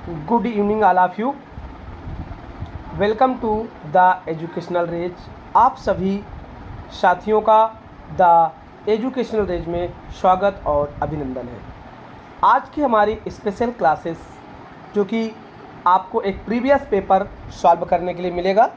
Good evening all of you. Welcome to the Educational Rays. आप सभी साथियों का द एजुकेशनल रेज में स्वागत और अभिनंदन है। आज की हमारी स्पेशल क्लासेस जो कि आपको एक प्रीवियस पेपर सॉल्व करने के लिए मिलेगा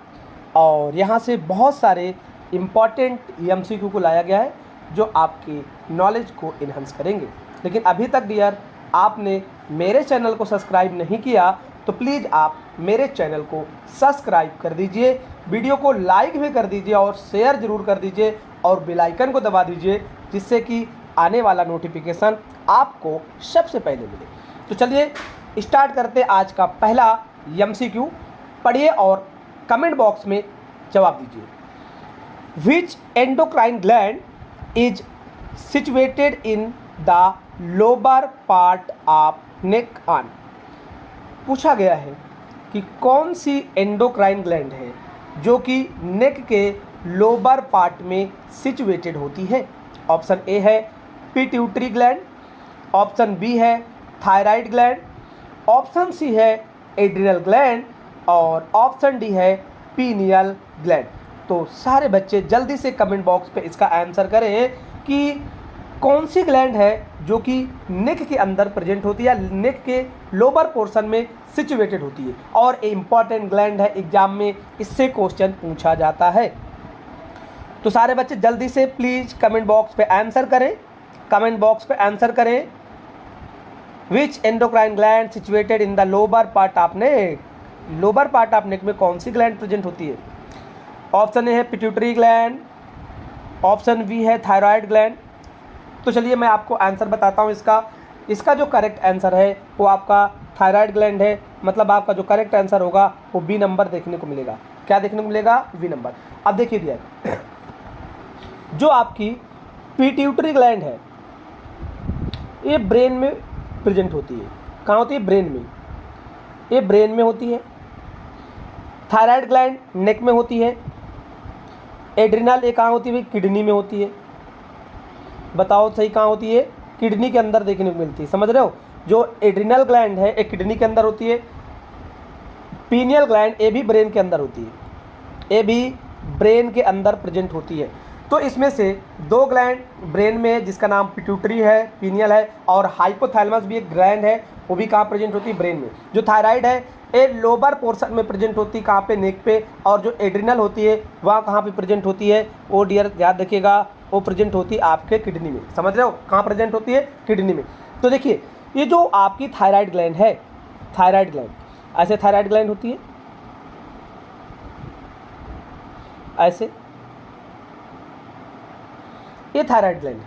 और यहाँ से बहुत सारे इम्पॉर्टेंट एमसीक्यू को लाया गया है जो आपकी नॉलेज को इन्हांस करेंगे। लेकिन अभी तक डियर आपने मेरे चैनल को सब्सक्राइब नहीं किया तो प्लीज़ आप मेरे चैनल को सब्सक्राइब कर दीजिए, वीडियो को लाइक भी कर दीजिए और शेयर ज़रूर कर दीजिए और बेल आइकन को दबा दीजिए जिससे कि आने वाला नोटिफिकेशन आपको सबसे पहले मिले। तो चलिए स्टार्ट करते आज का पहला एमसीक्यू। पढ़िए और कमेंट बॉक्स में जवाब दीजिए। Which endocrine gland is situated in the lower part of neck on. पूछा गया है कि कौन सी एंडोक्राइन ग्लैंड है जो कि नेक के लोअर पार्ट में सिचुएटेड होती है। ऑप्शन ए है पिट्यूटरी ग्लैंड, ऑप्शन बी है थायराइड ग्लैंड, ऑप्शन सी है एड्रिनल ग्लैंड और ऑप्शन डी है पीनियल ग्लैंड। तो सारे बच्चे जल्दी से कमेंट बॉक्स पे इसका आंसर करें कि कौन सी ग्लैंड है जो कि नेक के अंदर प्रेजेंट होती है, नेक के लोअर पोर्शन में सिचुएटेड होती है और ये इंपॉर्टेंट ग्लैंड है, एग्जाम में इससे क्वेश्चन पूछा जाता है। तो सारे बच्चे जल्दी से प्लीज़ कमेंट बॉक्स पे आंसर करें, कमेंट बॉक्स पे आंसर करें। Which endocrine gland situated in the lower part of neck. Lower part of neck में कौन सी ग्लैंड प्रेजेंट होती है। ऑप्शन ए है पिट्यूटरी ग्लैंड, ऑप्शन बी है थायराइड ग्लैंड। तो चलिए मैं आपको आंसर बताता हूँ इसका जो करेक्ट आंसर है वो आपका थायराइड ग्लैंड है। मतलब आपका जो करेक्ट आंसर होगा वो बी नंबर देखने को मिलेगा। क्या देखने को मिलेगा? B number. अब देखिए डियर, जो आपकी पिट्यूटरी ग्लैंड है ये ब्रेन में प्रेजेंट होती है। कहाँ होती है? ब्रेन में। ये ब्रेन में होती है। थायराइड ग्लैंड नेक में होती है। एड्रिनल ये कहाँ होती है? किडनी में होती है। बताओ सही कहाँ होती है? किडनी के अंदर देखने को मिलती है। समझ रहे हो? जो एड्रिनल ग्लैंड है एक किडनी के अंदर होती है। पीनियल ग्लैंड ये भी ब्रेन के अंदर होती है, ये भी ब्रेन के अंदर प्रेजेंट होती है। तो इसमें से दो ग्लैंड ब्रेन में है जिसका नाम पिट्यूटरी है, पीनियल है, और हाइपोथैलेमस भी एक ग्लैंड है, वो भी कहाँ प्रेजेंट होती है? ब्रेन में। जो थायराइड है ये लोअर पोर्शन में प्रेजेंट होती है, कहाँ पे? नेक पे। और जो एड्रिनल होती है वहाँ कहाँ पे प्रेजेंट होती है? वो डियर याद रखिएगा, वो प्रेजेंट होती है आपके किडनी में। समझ रहे हो? कहाँ प्रेजेंट होती है? किडनी में। तो देखिए ये जो आपकी थायराइड ग्लैंड है, थायराइड ग्लैंड ऐसे थायराइड ग्लैंड होती है, ऐसे ये थायराइड ग्लैंड है।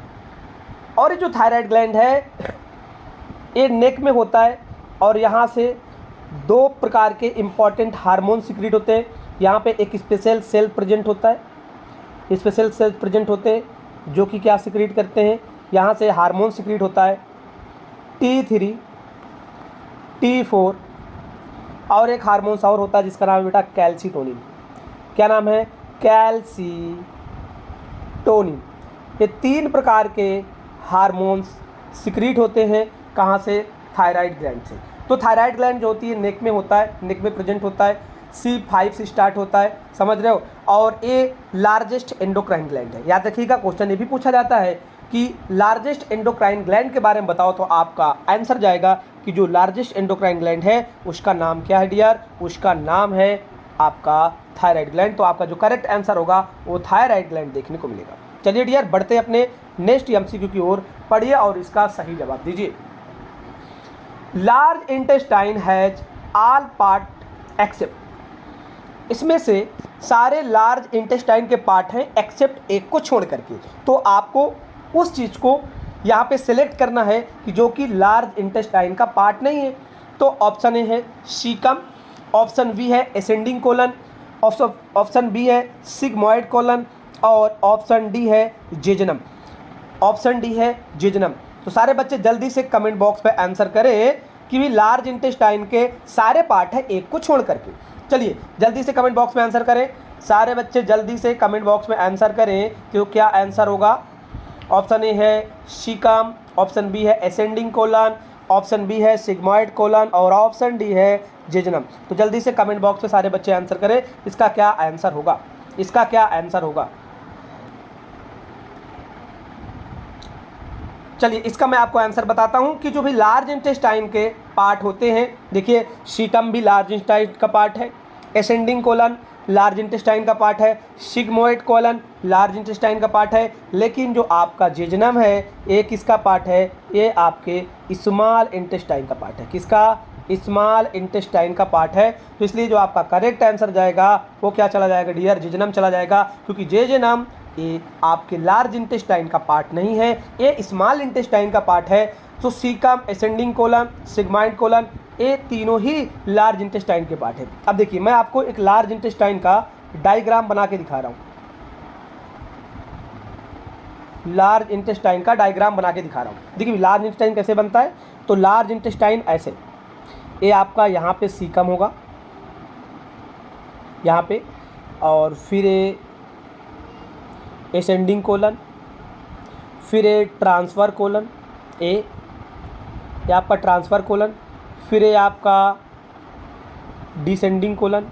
और ये जो थायराइड ग्लैंड है ये नेक में होता है और यहाँ से दो प्रकार के इंपॉर्टेंट हार्मोन सिक्रीट होते हैं। यहाँ पे एक स्पेशल सेल प्रेजेंट होता है, स्पेशल सेल प्रेजेंट होते हैं जो कि क्या सिक्रीट करते हैं? यहाँ से हार्मोन सिक्रीट होता है T3, T4 और एक हार्मोन और होता है जिसका नाम है बेटा कैल्सीटोनिन। क्या नाम है? कैल्सीटोनिन। ये तीन प्रकार के हार्मोन्स सिक्रीट होते हैं। कहाँ से? थायराइड ग्लैंड से। तो थायराइड ग्लैंड जो होती है नेक में होता है, नेक में प्रेजेंट होता है, C5 से स्टार्ट होता है। समझ रहे हो? और ये लार्जेस्ट एंडोक्राइन ग्लैंड है। याद रखिएगा, क्वेश्चन ये भी पूछा जाता है कि लार्जेस्ट एंडोक्राइन ग्लैंड के बारे में बताओ, तो आपका आंसर जाएगा कि जो लार्जेस्ट एंडोक्राइन ग्लैंड है उसका नाम क्या है डियर? उसका नाम है आपका थायराइड ग्लैंड। तो आपका जो करेक्ट आंसर होगा वो थायराइड ग्लैंड देखने को मिलेगा। चलिए डियर बढ़ते अपने नेक्स्ट एमसीक्यू की ओर। पढ़िए और इसका सही जवाब दीजिए। Large intestine has all part except. इसमें से सारे लार्ज इंटेस्टाइन के पार्ट हैं एक्सेप्ट एक को छोड़ करके। तो आपको उस चीज़ को यहाँ पे सिलेक्ट करना है कि जो कि लार्ज इंटेस्टाइन का पार्ट नहीं है। तो ऑप्शन ए है सीकम, ऑप्शन बी है एसेंडिंग कोलन, ऑप्शन बी है सिग्मॉइड कोलन और ऑप्शन डी है जेजनम। ऑप्शन डी है जेजनम। तो सारे बच्चे जल्दी से कमेंट बॉक्स पे आंसर करें कि भी लार्ज इंटेस्टाइन के सारे पार्ट है एक को छोड़ करके। चलिए जल्दी से कमेंट बॉक्स में आंसर करें। सारे बच्चे जल्दी से कमेंट बॉक्स में आंसर करें कि क्या आंसर होगा। ऑप्शन ए है सीकम, ऑप्शन बी है एसेंडिंग कोलन, ऑप्शन बी है सिग्मॉइड कोलन और ऑप्शन डी है जेजनम। तो जल्दी से कमेंट बॉक्स में सारे बच्चे आंसर करें, इसका क्या आंसर होगा, इसका क्या आंसर होगा। चलिए इसका मैं आपको आंसर बताता हूं कि जो भी लार्ज इंटेस्टाइन के पार्ट होते हैं, देखिए सीटम भी लार्ज इंटेस्टाइन का पार्ट है, एसेंडिंग कोलन लार्ज इंटेस्टाइन का पार्ट है, सिग्मोइड कोलन लार्ज इंटेस्टाइन का पार्ट है, लेकिन जो आपका जेजनम है ये किसका पार्ट है, ये आपके स्मॉल इंटेस्टाइन का पार्ट है। किसका, स्मॉल इंटेस्टाइन का पार्ट है। तो इसलिए जो आपका करेक्ट आंसर जाएगा वो क्या चला जाएगा डियर, जेजनम चला जाएगा, क्योंकि जेजनम ये आपके लार्ज इंटेस्टाइन का पार्ट नहीं है, ये स्मॉल इंटेस्टाइन का पार्ट है। तो caecum, ascending colon, sigmoid colon ये तीनों ही लार्ज इंटेस्टाइन के पार्ट है। अब देखिए मैं आपको एक लार्ज इंटेस्टाइन का डायग्राम बना के दिखा रहा हूँ, लार्ज इंटेस्टाइन का डायग्राम बना के दिखा रहा हूँ। देखिए लार्ज इंटेस्टाइन कैसे बनता है, तो लार्ज इंटेस्टाइन ऐसे, ये आपका यहाँ पे सीकम होगा यहाँ पे, और फिर ये एसेंडिंग कोलन, फिर ये ट्रांसफ़र कोलन, ये आपका ट्रांसफ़र कोलन, फिर ये आपका डिसेंडिंग कोलन,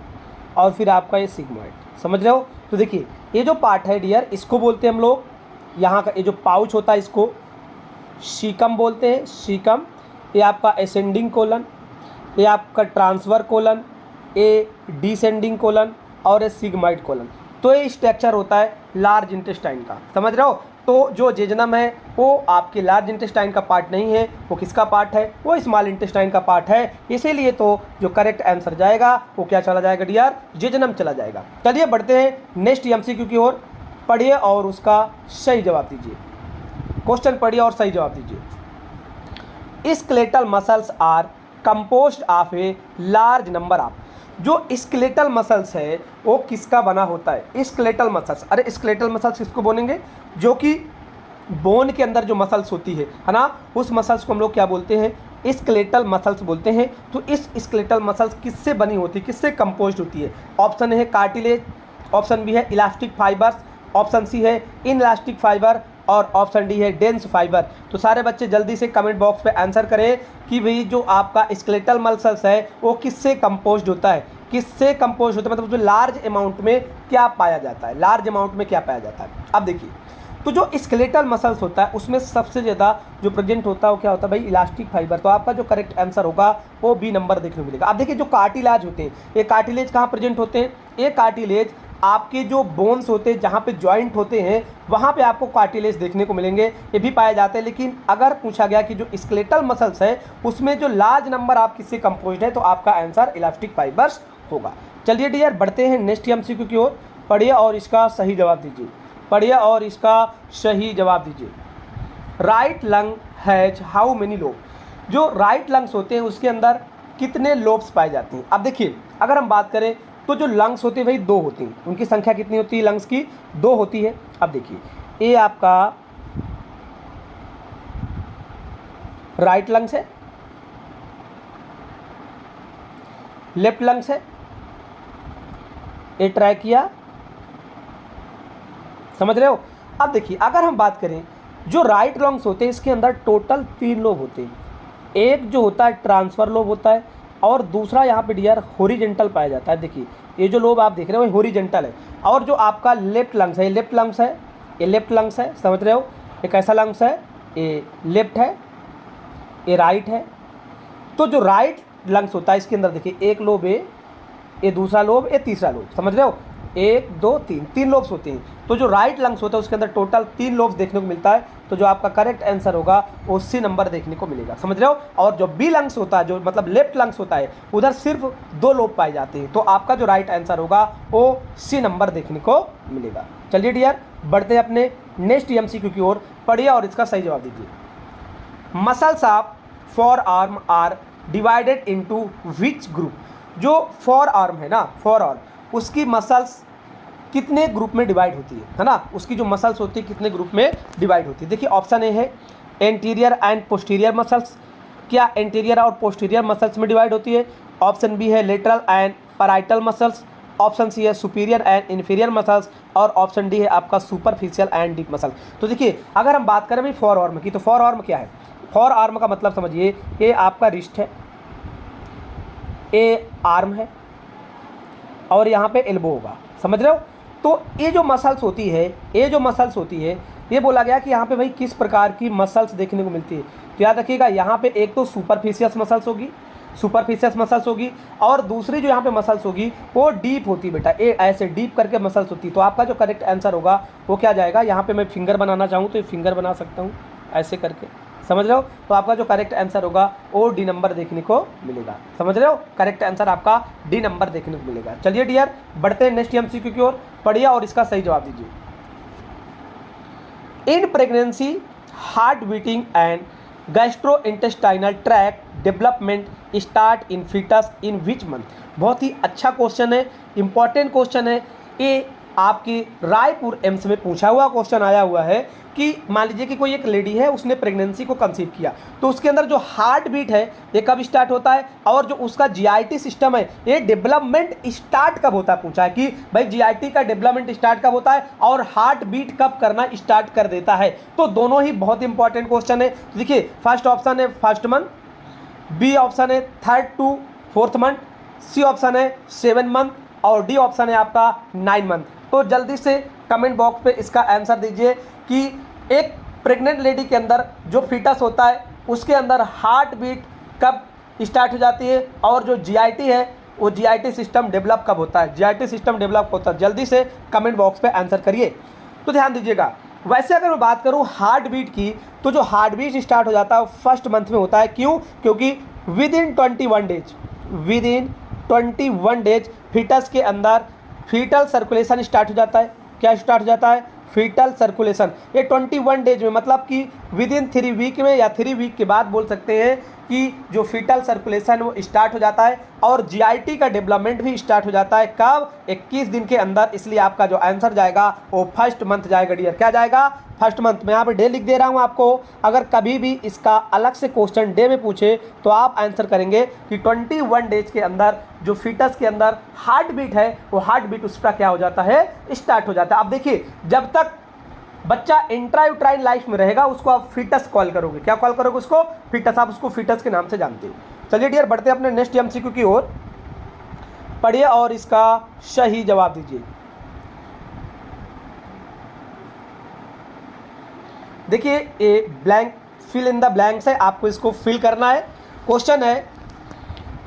और फिर आपका ये सिग्मॉइड। समझ रहे हो। तो देखिए ये जो पार्ट है डियर, इसको बोलते हैं हम लोग, यहाँ का ये जो पाउच होता है इसको सीकम बोलते हैं, सीकम। ये आपका एसेंडिंग कोलन, ये आपका ट्रांसफ़र कोलन, ये डिसेंडिंग कोलन और ये सिग्मॉइड कोलन। तो ये स्ट्रक्चर होता है लार्ज इंटेस्टाइन का। समझ रहे हो। तो जो जेजनम है वो आपके लार्ज इंटेस्टाइन का पार्ट नहीं है, वो किसका पार्ट है, वो स्मॉल इंटेस्टाइन का पार्ट है। इसीलिए तो जो करेक्ट आंसर जाएगा वो क्या चला जाएगा डियर, जेजनम चला जाएगा। चलिए बढ़ते हैं नेक्स्ट एमसीक्यू की ओर। पढ़िए और उसका सही जवाब दीजिए। क्वेश्चन पढ़िए और सही जवाब दीजिए। Skeletal muscles are composed of a large number of, जो स्केलेटल मसल्स है वो किसका बना होता है, स्केलेटल मसल्स। अरे स्केलेटल मसल्स किसको बोलेंगे, जो कि बोन के अंदर जो मसल्स होती है ना, उस मसल्स को हम लोग क्या बोलते हैं, स्केलेटल मसल्स बोलते हैं। तो इस स्केलेटल मसल्स किससे बनी होती है, किससे कंपोज्ड होती है। ऑप्शन है कार्टिलेज, ऑप्शन बी है इलास्टिक फाइबर्स, ऑप्शन सी है इनइलास्टिक फाइबर और ऑप्शन डी है डेंस फाइबर। तो सारे बच्चे जल्दी से कमेंट बॉक्स पे आंसर करें कि भाई जो आपका स्केलेटल मसल्स है वो किससे कंपोज्ड होता है, किससे कंपोज होता है, मतलब उसमें लार्ज अमाउंट में क्या पाया जाता है, लार्ज अमाउंट में क्या पाया जाता है। अब देखिए तो जो स्केलेटल मसल्स होता है उसमें सबसे ज़्यादा जो प्रेजेंट होता है वो क्या होता है भाई, इलास्टिक फाइबर। तो आपका जो करेक्ट आंसर होगा वो बी नंबर देखने को मिलेगा। अब देखिए जो कार्टिलेज होते हैं, ये कार्टिलेज कहाँ प्रेजेंट होते हैं, ये कार्टिलेज आपके जो बोन्स होते हैं, जहाँ पे जॉइंट होते हैं वहाँ पे आपको कार्टिलेज देखने को मिलेंगे, ये भी पाए जाते हैं। लेकिन अगर पूछा गया कि जो स्केलेटल मसल्स है उसमें जो लार्ज नंबर आप किससे कंपोज्ड है, तो आपका आंसर इलास्टिक फाइबर्स होगा। चलिए डियर बढ़ते हैं नेक्स्ट एमसीक्यू की ओर। पढ़िए और इसका सही जवाब दीजिए, पढ़िए और इसका सही जवाब दीजिए। Right lung has how many lobe, जो राइट लंग्स होते हैं उसके अंदर कितने लोब्स पाए जाते हैं। अब देखिए अगर हम बात करें तो जो लंग्स होते हैं भाई दो होती हैं, उनकी संख्या कितनी होती है, लंग्स की दो होती है। अब देखिए ये आपका राइट लंग्स है, लेफ्ट लंग्स है, ये ट्रैकिया। समझ रहे हो। अब देखिए अगर हम बात करें जो राइट लंग्स होते हैं इसके अंदर टोटल 3 लोब होते हैं। एक जो होता है ट्रांसफर लोब होता है और दूसरा यहाँ पे डियर हॉरिजेंटल पाया जाता है। देखिए ये जो लोब आप देख रहे हो ये हॉरिजेंटल है। और जो आपका लेफ्ट लंग्स है, ये लेफ्ट लंग्स है, ये लेफ्ट लंग्स है। समझ रहे हो। ये कैसा लंग्स है, ये लेफ्ट है, ये राइट है। तो जो राइट लंग्स होता है इसके अंदर देखिए एक लोब है, ये दूसरा लोब, ये तीसरा लोब। समझ रहे हो। 1 2 3 लोब्स होते हैं। तो जो राइट लंग्स होता है उसके अंदर टोटल 3 लोब्स देखने को मिलता है। तो जो आपका करेक्ट आंसर होगा वो सी नंबर देखने को मिलेगा। समझ रहे हो। और जो बी लंग्स होता है, जो मतलब लेफ्ट लंग्स होता है, उधर सिर्फ 2 लोब पाए जाते हैं। तो आपका जो राइट आंसर होगा वो सी नंबर देखने को मिलेगा। चलिए डियर बढ़ते हैं अपने नेक्स्ट एमसीक्यू की ओर। पढ़िए और इसका सही जवाब दीजिए। Muscles of forearm are divided into which group, जो फोर आर्म है ना, फोर आर्म उसकी मसल्स कितने ग्रुप में डिवाइड होती है ना, उसकी जो मसल्स होती है कितने ग्रुप में डिवाइड होती है। देखिए ऑप्शन ए है एंटीरियर एंड पोस्टीरियर मसल्स, क्या एंटीरियर और पोस्टीरियर मसल्स में डिवाइड होती है। ऑप्शन बी है lateral and parietal muscles, option C है सुपीरियर एंड इन्फीरियर मसल्स और ऑप्शन डी है आपका सुपरफिशियल एंड डीप मसल। तो देखिए अगर हम बात करें भाई फोर आर्म की, तो फोर आर्म क्या है, फॉर आर्म का मतलब समझिए, ये आपका रिस्ट है, ये आर्म है और यहाँ पे एल्बो होगा, समझ रहे हो। तो ये जो मसल्स होती है, ये बोला गया कि यहाँ पे भाई किस प्रकार की मसल्स देखने को मिलती है। तो याद रखिएगा, यहाँ पे एक तो सुपरफिशियस मसल्स होगी और दूसरी जो यहाँ पे मसल्स होगी वो डीप होती है बेटा, ये ऐसे डीप करके मसल्स होती है। तो आपका जो करेक्ट आंसर होगा वो क्या जाएगा, यहाँ पे मैं फिंगर बनाना चाहूँ तो ये फिंगर बना सकता हूँ ऐसे करके, समझ रहे हो। तो आपका जो करेक्ट आंसर होगा वो डी नंबर देखने को मिलेगा, समझ रहे हो। करेक्ट आंसर आपका डी नंबर देखने को मिलेगा। चलिए डियर, बढ़ते हैं नेक्स्ट एमसीक्यू की ओर, पढ़िए और इसका सही जवाब दीजिए। In pregnancy heart beating and gastrointestinal tract development start in foetus in which month. बहुत ही अच्छा क्वेश्चन है, इंपॉर्टेंट क्वेश्चन है। ये आपकी रायपुर एम्स में पूछा हुआ क्वेश्चन आया हुआ है कि मान लीजिए कि कोई एक लेडी है, उसने प्रेगनेंसी को कंसीव किया, तो उसके अंदर जो हार्ट बीट है ये कब स्टार्ट होता है, और जो उसका जीआईटी सिस्टम है ये डेवलपमेंट स्टार्ट कब होता है। पूछा है कि भाई जीआईटी का डेवलपमेंट स्टार्ट कब होता है और हार्ट बीट कब करना स्टार्ट कर देता है। तो दोनों ही बहुत इंपॉर्टेंट क्वेश्चन है। देखिए, फर्स्ट ऑप्शन है फर्स्ट मंथ, बी ऑप्शन है 3rd to 4th month, C option है 7 मंथ और डी ऑप्शन है आपका 9 मंथ। तो जल्दी से कमेंट बॉक्स पे इसका आंसर दीजिए कि एक प्रेग्नेंट लेडी के अंदर जो फीटस होता है उसके अंदर हार्ट बीट कब स्टार्ट हो जाती है और जो जीआईटी है वो जीआईटी सिस्टम डेवलप कब होता है, जल्दी से कमेंट बॉक्स पे आंसर करिए। तो ध्यान दीजिएगा, वैसे अगर मैं बात करूं हार्ट बीट की, तो जो हार्ट बीट स्टार्ट हो जाता है फर्स्ट मंथ में होता है। क्यों? क्योंकि विद इन 21 डेज फीटस के अंदर फीटल सर्कुलेशन स्टार्ट हो जाता है। क्या स्टार्ट हो जाता है? Foetal circulation. ये 21 डेज में, मतलब कि विद इन 3 वीक में या 3 वीक के बाद बोल सकते हैं कि जो फीटल सर्कुलेशन वो स्टार्ट हो जाता है और जीआईटी का डेवलपमेंट भी स्टार्ट हो जाता है। कब? 21 दिन के अंदर। इसलिए आपका जो आंसर जाएगा वो फर्स्ट मंथ जाएगा डियर। क्या जाएगा? First month. मैं यहाँ पे डे लिख दे रहा हूँ आपको। अगर कभी भी इसका अलग से क्वेश्चन डे में पूछे तो आप आंसर करेंगे कि 21 डेज के अंदर जो फीटस के अंदर हार्ट बीट है वो हार्ट बीट उसका क्या हो जाता है? स्टार्ट हो जाता है। अब देखिए, जब तक बच्चा इंट्रायूट्राइन लाइफ में रहेगा उसको आप फीटस कॉल करोगे। क्या कॉल करोगे उसको? फीटस। आप उसको फीटस के नाम से जानते हो। चलिए डियर, बढ़ते हैं अपने नेक्स्ट एमसीक्यू की ओर। पढ़िए और इसका सही जवाब दीजिए। देखिए, ये blank, fill in the blanks है, आपको इसको फिल करना है। क्वेश्चन है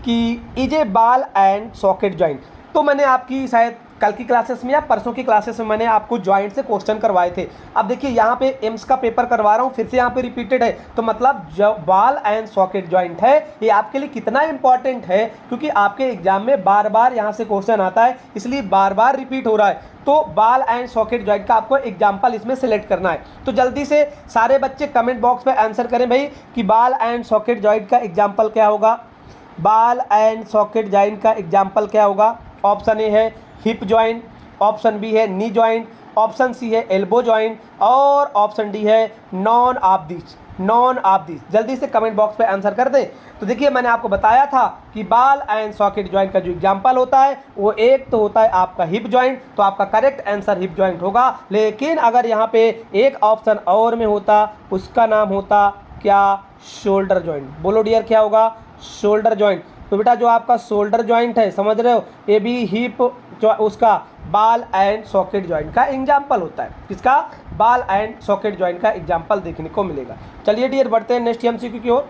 कि is a ball and socket joint. तो मैंने आपकी शायद कल की क्लासेस में या परसों की क्लासेस में मैंने आपको जॉइंट से क्वेश्चन करवाए थे। अब देखिए, यहाँ पे एम्स का पेपर करवा रहा हूँ, फिर से यहाँ पे रिपीटेड है। तो मतलब जो बॉल एंड सॉकेट जॉइंट है ये आपके लिए कितना इंपॉर्टेंट है, क्योंकि आपके एग्जाम में बार बार यहाँ से क्वेश्चन आता है, इसलिए बार बार रिपीट हो रहा है। तो बॉल एंड सॉकेट जॉइंट का आपको एग्जाम्पल इसमें सिलेक्ट करना है। तो जल्दी से सारे बच्चे कमेंट बॉक्स पे आंसर करें भाई कि बॉल एंड सॉकेट जॉइंट का एग्जाम्पल क्या होगा। बॉल एंड सॉकेट जॉइंट का एग्जाम्पल क्या होगा? ऑप्शन ए है हिप जॉइंट, ऑप्शन बी है नी जॉइंट, ऑप्शन सी है एल्बो जॉइंट और ऑप्शन डी है नॉन ऑफ दिस। जल्दी से कमेंट बॉक्स पे आंसर कर दें। तो देखिए, मैंने आपको बताया था कि बॉल एंड सॉकेट जॉइंट का जो एग्जांपल होता है वो एक तो होता है आपका हिप जॉइंट, तो आपका करेक्ट आंसर हिप जॉइंट होगा। लेकिन अगर यहाँ पे एक ऑप्शन और में होता, उसका नाम होता क्या? Shoulder joint. बोलो डियर, क्या होगा? Shoulder joint. तो बेटा जो आपका शोल्डर जॉइंट है, समझ रहे हो, ये भी हिप जो उसका बॉल एंड सॉकेट जॉइंट का एग्जाम्पल होता है। किसका? बॉल एंड सॉकेट जॉइंट का एग्जाम्पल देखने को मिलेगा। चलिए डियर, बढ़ते हैं नेक्स्ट एमसीक्यू की ओर।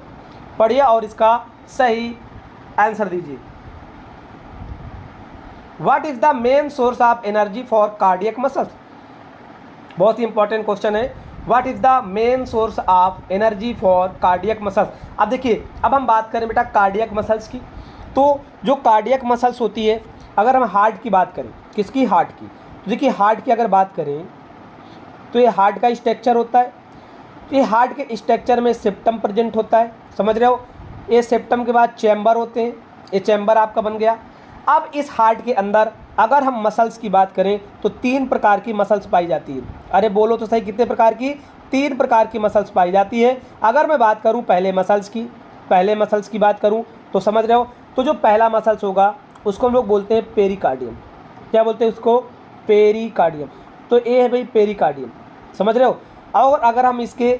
पढ़िए और इसका सही आंसर दीजिए। What is the main source of energy for cardiac muscles? बहुत ही इंपॉर्टेंट क्वेश्चन है। What is the main source of energy for cardiac muscles? अब देखिए, अब हम बात करें बेटा कार्डियक मसल्स की। तो जो कार्डियक मसल्स होती है, अगर हम हार्ट की बात करें, किसकी? हार्ट की। तो देखिए, हार्ट की अगर बात करें तो ये हार्ट का स्ट्रक्चर होता है। तो ये हार्ट के स्ट्रक्चर में सेप्टम प्रेजेंट होता है, समझ रहे हो। ये सेप्टम के बाद चैम्बर होते हैं, ये चैम्बर आपका बन गया। अब इस हार्ट के अंदर अगर हम मसल्स की बात करें तो 3 प्रकार की मसल्स पाई जाती है। अरे बोलो तो सही, कितने प्रकार की? 3 प्रकार की मसल्स पाई जाती है। अगर मैं बात करूं पहले मसल्स की बात करूं तो समझ रहे हो, तो जो पहला मसल्स होगा उसको हम लोग बोलते हैं पेरिकार्डियम। क्या बोलते हैं उसको? पेरिकार्डियम। तो ये है भाई पेरिकार्डियम, समझ रहे हो। और अगर हम इसके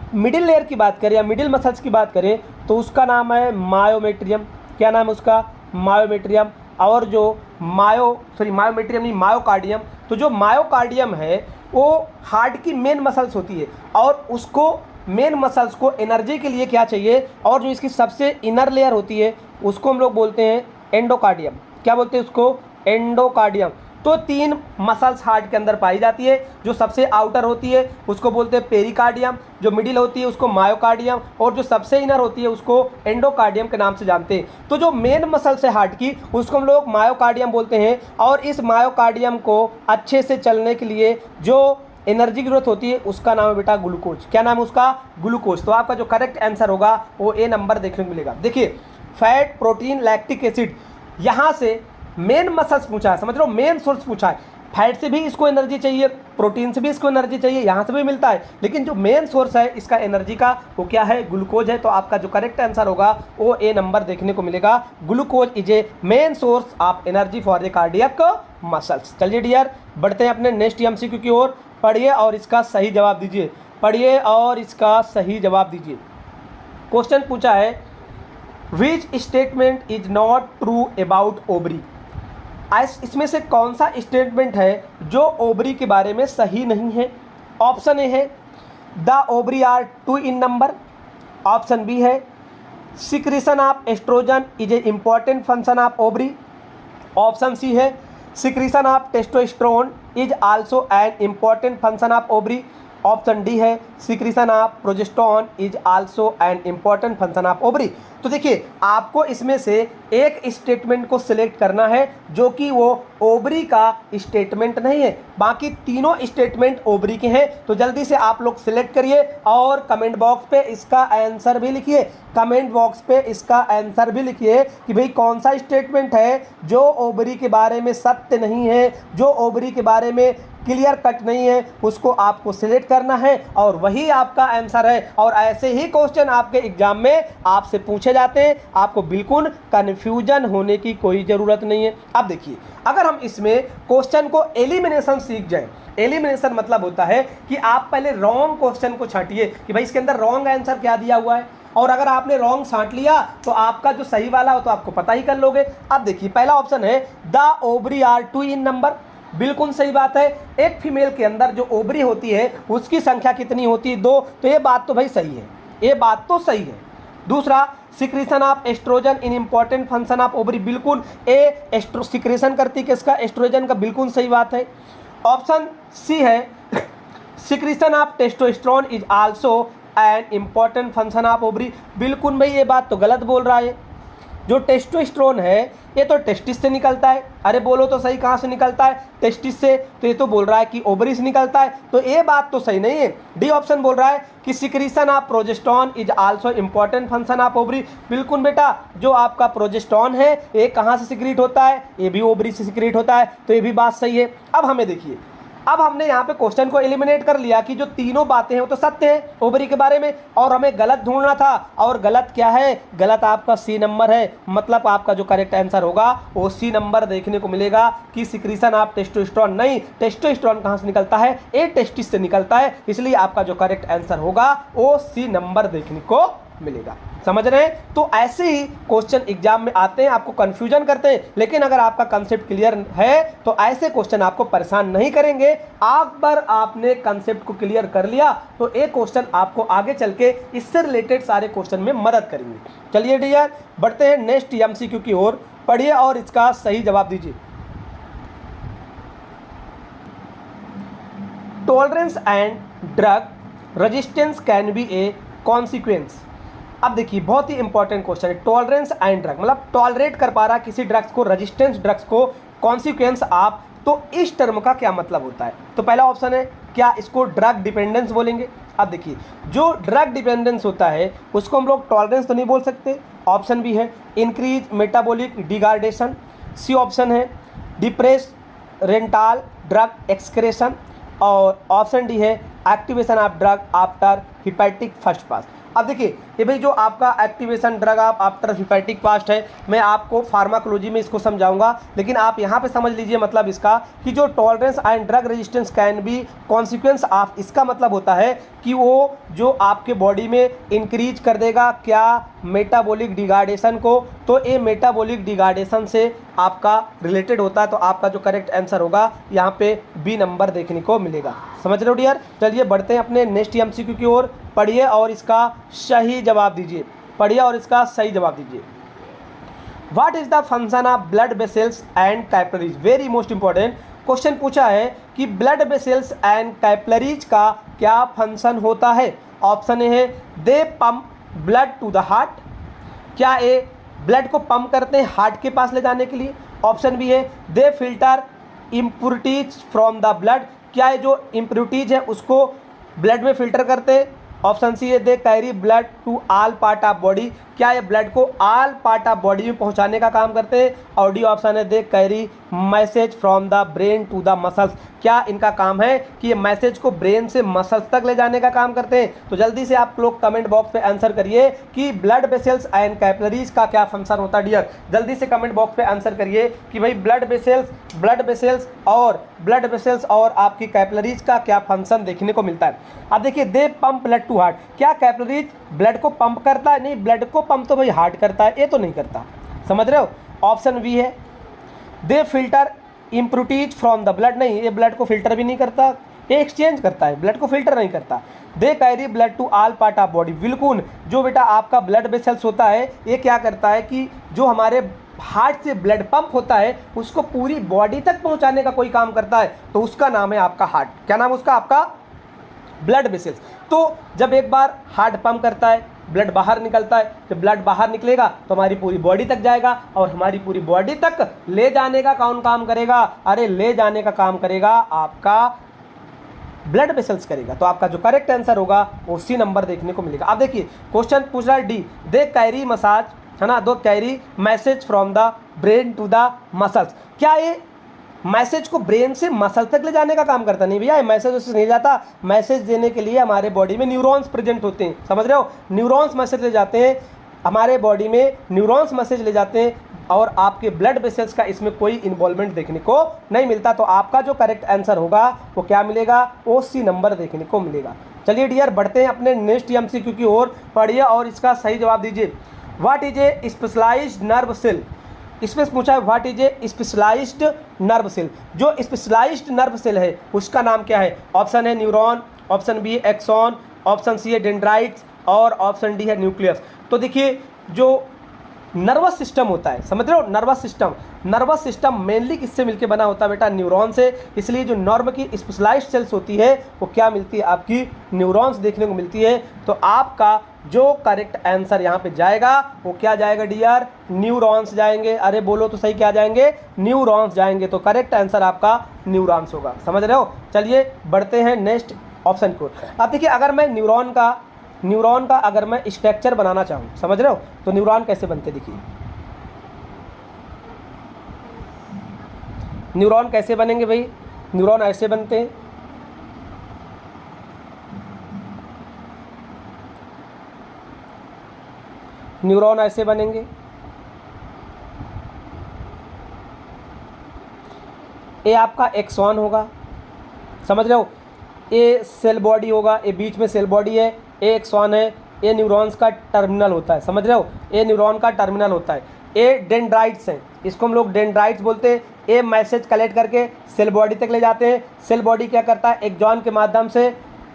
मिडिल लेयर की बात करें या मिडिल मसल्स की बात करें तो उसका नाम है मायोमेट्रियम। क्या नाम है उसका? मायोमेट्रियम। और जो मायोमेट्रियम नहीं, मायोकार्डियम। तो जो मायोकार्डियम है वो हार्ट की मेन मसल्स होती है और उसको मेन मसल्स को एनर्जी के लिए क्या चाहिए, और जो इसकी सबसे इनर लेयर होती है उसको हम लोग बोलते हैं एंडोकार्डियम। क्या बोलते हैं उसको? एंडोकार्डियम। तो 3 मसल्स हार्ट के अंदर पाई जाती है। जो सबसे आउटर होती है उसको बोलते हैं पेरिकार्डियम, जो मिडिल होती है उसको मायोकार्डियम, और जो सबसे इनर होती है उसको एंडोकार्डियम के नाम से जानते हैं। तो जो मेन मसल्स है हार्ट की उसको हम लोग मायोकार्डियम बोलते हैं। और इस मायोकार्डियम को अच्छे से चलने के लिए जो एनर्जी की जरूरत होती है उसका नाम है बेटा ग्लूकोज। क्या नाम है उसका? ग्लूकोज। तो आपका जो करेक्ट आंसर होगा वो ए नंबर देखने को मिलेगा। देखिए, फैट, प्रोटीन, लैक्टिक एसिड, यहाँ से मेन मसल्स पूछा है, समझ लो, मेन सोर्स पूछा है। फैट से भी इसको एनर्जी चाहिए, प्रोटीन से भी इसको एनर्जी चाहिए, यहाँ से भी मिलता है, लेकिन जो मेन सोर्स है इसका एनर्जी का वो क्या है? ग्लूकोज है। तो आपका जो करेक्ट आंसर होगा वो ए नंबर देखने को मिलेगा। Glucose is a main source of energy for the cardiac muscles. चलिए डियर, बढ़ते हैं अपने नेक्स्ट एमसीक्यू की ओर। पढ़िए और इसका सही जवाब दीजिए। पढ़िए और इसका सही जवाब दीजिए। क्वेश्चन पूछा है, which statement is not true about ovary? इसमें से कौन सा स्टेटमेंट है जो ओवरी के बारे में सही नहीं है? ऑप्शन ए है the ovary are 2 in number. Option B है secretion of estrogen is a important function of ovary. Option C है secretion of testosterone is also an important function of ovary. Option D है secretion of progesterone is also an important function of ovary. तो देखिए, आपको इसमें से एक statement को select करना है जो कि वो ओवरी का स्टेटमेंट नहीं है। बाकी तीनों स्टेटमेंट ओवरी के हैं। तो जल्दी से आप लोग सिलेक्ट करिए और कमेंट बॉक्स पे इसका आंसर भी लिखिए। कमेंट बॉक्स पे इसका आंसर भी लिखिए कि भाई कौन सा स्टेटमेंट है जो ओवरी के बारे में सत्य नहीं है, जो ओवरी के बारे में क्लियर कट नहीं है, उसको आपको सिलेक्ट करना है और वही आपका आंसर है। और ऐसे ही क्वेश्चन आपके एग्जाम में आपसे पूछे जाते हैं। आपको बिल्कुल कन्फ्यूजन होने की कोई ज़रूरत नहीं है। अब देखिए, अगर हम इसमें क्वेश्चन को एलिमिनेशन सीख जाएं, एलिमिनेशन मतलब होता है कि आप पहले रॉन्ग क्वेश्चन को छांटिए कि भाई इसके अंदर रॉन्ग आंसर क्या दिया हुआ है, और अगर आपने रॉन्ग छांट लिया तो आपका जो सही वाला हो तो आपको पता ही कर लोगे। अब देखिए, पहला ऑप्शन है the ovary are 2 in number. बिल्कुल सही बात है। एक फीमेल के अंदर जो ओवरी होती है उसकी संख्या कितनी होती है? 2। तो ये बात तो भाई सही है, ये बात तो सही है। दूसरा, secretion of oestrogen in important function of ovary. बिल्कुल ए सिक्रीशन करती है किसका? एस्ट्रोजन का। बिल्कुल सही बात है। ऑप्शन सी है secretion of testosterone is also an important function of ovary. बिल्कुल भाई ये बात तो गलत बोल रहा है। जो टेस्टोस्टेरोन है ये तो टेस्टिस से निकलता है। अरे बोलो तो सही, कहाँ से निकलता है? टेस्टिस से। तो ये तो बोल रहा है कि ओवरी से निकलता है, तो ये बात तो सही नहीं है। डी ऑप्शन बोल रहा है कि secretion of progesterone is also important function of ovary. बिल्कुल बेटा, जो आपका प्रोजेस्टेरोन है ये कहाँ से सिक्रीट होता है? ये भी ओवरी से सिक्रीट होता है, तो ये भी बात सही है। अब हमें देखिए, अब हमने यहाँ पे क्वेश्चन को एलिमिनेट कर लिया कि जो तीनों बातें हैं वो तो सत्य है ओवरी के बारे में, और हमें गलत ढूंढना था। और गलत क्या है? गलत आपका सी नंबर है। मतलब आपका जो करेक्ट आंसर होगा वो सी नंबर देखने को मिलेगा कि सिक्रीशन ऑफ टेस्टोस्टेरोन नहीं। टेस्टोस्टेरोन कहाँ से निकलता है? ए टेस्टिस से निकलता है। इसलिए आपका जो करेक्ट आंसर होगा वो सी नंबर देखने को मिलेगा। समझ रहे हैं? तो ऐसे ही क्वेश्चन एग्जाम में आते हैं, आपको कंफ्यूजन करते हैं, लेकिन अगर आपका कंसेप्ट क्लियर है तो ऐसे क्वेश्चन आपको परेशान नहीं करेंगे। एक बार आपने कंसेप्ट को क्लियर कर लिया तो एक क्वेश्चन आपको आगे चल के इससे रिलेटेड सारे क्वेश्चन में मदद करेंगे। चलिए डियर, बढ़ते हैं नेक्स्ट एमसीक्यू की ओर। पढ़िए और इसका सही जवाब दीजिए। Tolerance and drug resistance can be A consequence. अब देखिए, बहुत ही इंपॉर्टेंट क्वेश्चन है। टॉलरेंस एंड ड्रग मतलब टॉलरेट कर पा रहा किसी ड्रग्स को, रेजिस्टेंस ड्रग्स को, कॉन्सिक्वेंस आप, तो इस टर्म का क्या मतलब होता है? तो पहला ऑप्शन है, क्या इसको ड्रग डिपेंडेंस बोलेंगे? अब देखिए, जो ड्रग डिपेंडेंस होता है उसको हम लोग टॉलरेंस तो नहीं बोल सकते। ऑप्शन बी है increase metabolic degradation. C option है डिप्रेस रेंटाल ड्रग एक्सक्रेशन। और ऑप्शन डी है activation of drug after hepatic first pass. अब देखिए ये भाई जो आपका एक्टिवेशन ड्रग आप आफ्टर हिपैटिक पास्ट है, मैं आपको फार्माकोलॉजी में इसको समझाऊंगा, लेकिन आप यहाँ पे समझ लीजिए मतलब इसका कि जो tolerance and drug resistance can be consequence of, इसका मतलब होता है कि वो जो आपके बॉडी में इंक्रीज कर देगा क्या, मेटाबॉलिक डिग्रेडेशन को। तो ये मेटाबॉलिक डिग्रेडेशन से आपका रिलेटेड होता है, तो आपका जो करेक्ट आंसर होगा यहाँ पे बी नंबर देखने को मिलेगा। समझ रहे हो डियर। चलिए बढ़ते हैं अपने नेक्स्ट एमसीक्यू की ओर। पढ़िए और इसका सही जवाब दीजिए, पढ़िए और इसका सही जवाब दीजिए। What is the function of blood vessels and capillaries? Very most important question पूछा है कि ब्लड वेसल्स एंड कैपिलरीज का क्या फंक्शन होता है। ऑप्शन ए है they pump blood to the heart, क्या ये ब्लड को पंप करते हैं हार्ट के पास ले जाने के लिए। ऑप्शन बी है they filter impurities from the blood, क्या ये जो इम्प्योरिटीज है उसको ब्लड में फिल्टर करते हैं। ऑप्शन सी है they carry blood to all part of body, क्या ये ब्लड को ऑल पार्ट ऑफ बॉडी में पहुंचाने का काम करते हैं। और डी ऑप्शन है they carry message from the brain to the muscles, क्या इनका काम है कि ये मैसेज को ब्रेन से मसल्स तक ले जाने का काम करते हैं। तो जल्दी से आप लोग कमेंट बॉक्स पे आंसर करिए कि ब्लड वेसल्स एंड कैपिलरीज का क्या फंक्शन होता है डियर। जल्दी से कमेंट बॉक्स पे आंसर करिए कि भाई ब्लड वेसल्स और आपकी कैपिलरीज का क्या फंक्शन देखने को मिलता है। अब देखिए दे पंप ब्लड टू हार्ट, क्या कैपिलरीज ब्लड को पंप करता है? नहीं, ब्लड को पंप तो भाई हार्ट करता है, ये तो नहीं करता। समझ रहे हो। ऑप्शन बी है they filter impurities from the blood, नहीं ये ब्लड को फिल्टर भी नहीं करता, ये एक्सचेंज करता है, ब्लड को फिल्टर नहीं करता। They carry blood to all part of body, बिल्कुल जो बेटा आपका ब्लड वेसल्स होता है ये क्या करता है कि जो हमारे हार्ट से ब्लड पंप होता है उसको पूरी बॉडी तक पहुंचाने का कोई काम करता है, तो उसका नाम है आपका हार्ट। क्या नाम उसका? आपका ब्लड वेसल्स। तो जब एक बार हार्ट पंप करता है ब्लड बाहर निकलता है, जब ब्लड बाहर निकलेगा तो हमारी पूरी बॉडी तक जाएगा, और हमारी पूरी बॉडी तक ले जाने का कौन काम करेगा? अरे ले जाने का काम करेगा आपका ब्लड वेसल्स करेगा। तो आपका जो करेक्ट आंसर होगा वो सी नंबर देखने को मिलेगा। अब देखिए क्वेश्चन पूछ रहा है डी दे कैरी मसाज, है ना, दो carry message from the brain to the muscles, क्या ये मैसेज को ब्रेन से मसल तक ले जाने का काम करता? नहीं भैया, मैसेज उससे नहीं जाता। मैसेज देने के लिए हमारे बॉडी में न्यूरॉन्स प्रेजेंट होते हैं, समझ रहे हो। न्यूरॉन्स मैसेज ले जाते हैं हमारे बॉडी में, न्यूरॉन्स मैसेज ले जाते हैं, और आपके ब्लड वेसल्स का इसमें कोई इन्वॉल्वमेंट देखने को नहीं मिलता। तो आपका जो करेक्ट आंसर होगा वो क्या मिलेगा? वो सी नंबर देखने को मिलेगा। चलिए डियर बढ़ते हैं अपने नेक्स्ट एमसीक्यू की ओर। पढ़िए और इसका सही जवाब दीजिए। What is a specialised nerve cell? इसमें पूछा है what is a specialised nerve cell, जो स्पेशलाइज्ड नर्व सेल है उसका नाम क्या है? ऑप्शन है न्यूरॉन, ऑप्शन बी है एक्सॉन, ऑप्शन सी है डेंड्राइट्स, और ऑप्शन डी है न्यूक्लियस। तो देखिए जो नर्वस सिस्टम होता है, समझ रहे हो, नर्वस सिस्टम मेनली किससे मिलकर बना होता है बेटा? न्यूरॉन से। इसलिए जो नर्व की स्पेशलाइज्ड सेल्स होती है वो क्या मिलती है? आपकी न्यूरॉन्स देखने को मिलती है। तो आपका जो करेक्ट आंसर यहाँ पे जाएगा वो क्या जाएगा डियर? न्यूरॉन्स जाएंगे। अरे बोलो तो सही, क्या जाएंगे? न्यूरॉन्स जाएंगे। तो करेक्ट आंसर आपका न्यूरॉन्स होगा। समझ रहे हो। चलिए बढ़ते हैं नेक्स्ट ऑप्शन को। अब देखिए अगर मैं न्यूरॉन का अगर मैं स्ट्रक्चर बनाना चाहूँ, समझ रहे हो, तो न्यूरॉन कैसे बनते? देखिए न्यूरॉन कैसे बनेंगे भाई? न्यूरॉन ऐसे बनते हैं, न्यूरॉन ऐसे बनेंगे, ये आपका एक्सॉन होगा, समझ रहे हो, ये सेल बॉडी होगा, ये बीच में सेल बॉडी है, ये एक्सॉन है, ये न्यूरॉन्स का टर्मिनल होता है, समझ रहे हो, ये न्यूरॉन का टर्मिनल होता है। ये डेंड्राइट्स हैं, इसको हम लोग डेंड्राइट्स बोलते हैं। ये मैसेज कलेक्ट करके सेल बॉडी तक ले जाते हैं। सेल बॉडी क्या करता है? एक्सॉन के माध्यम से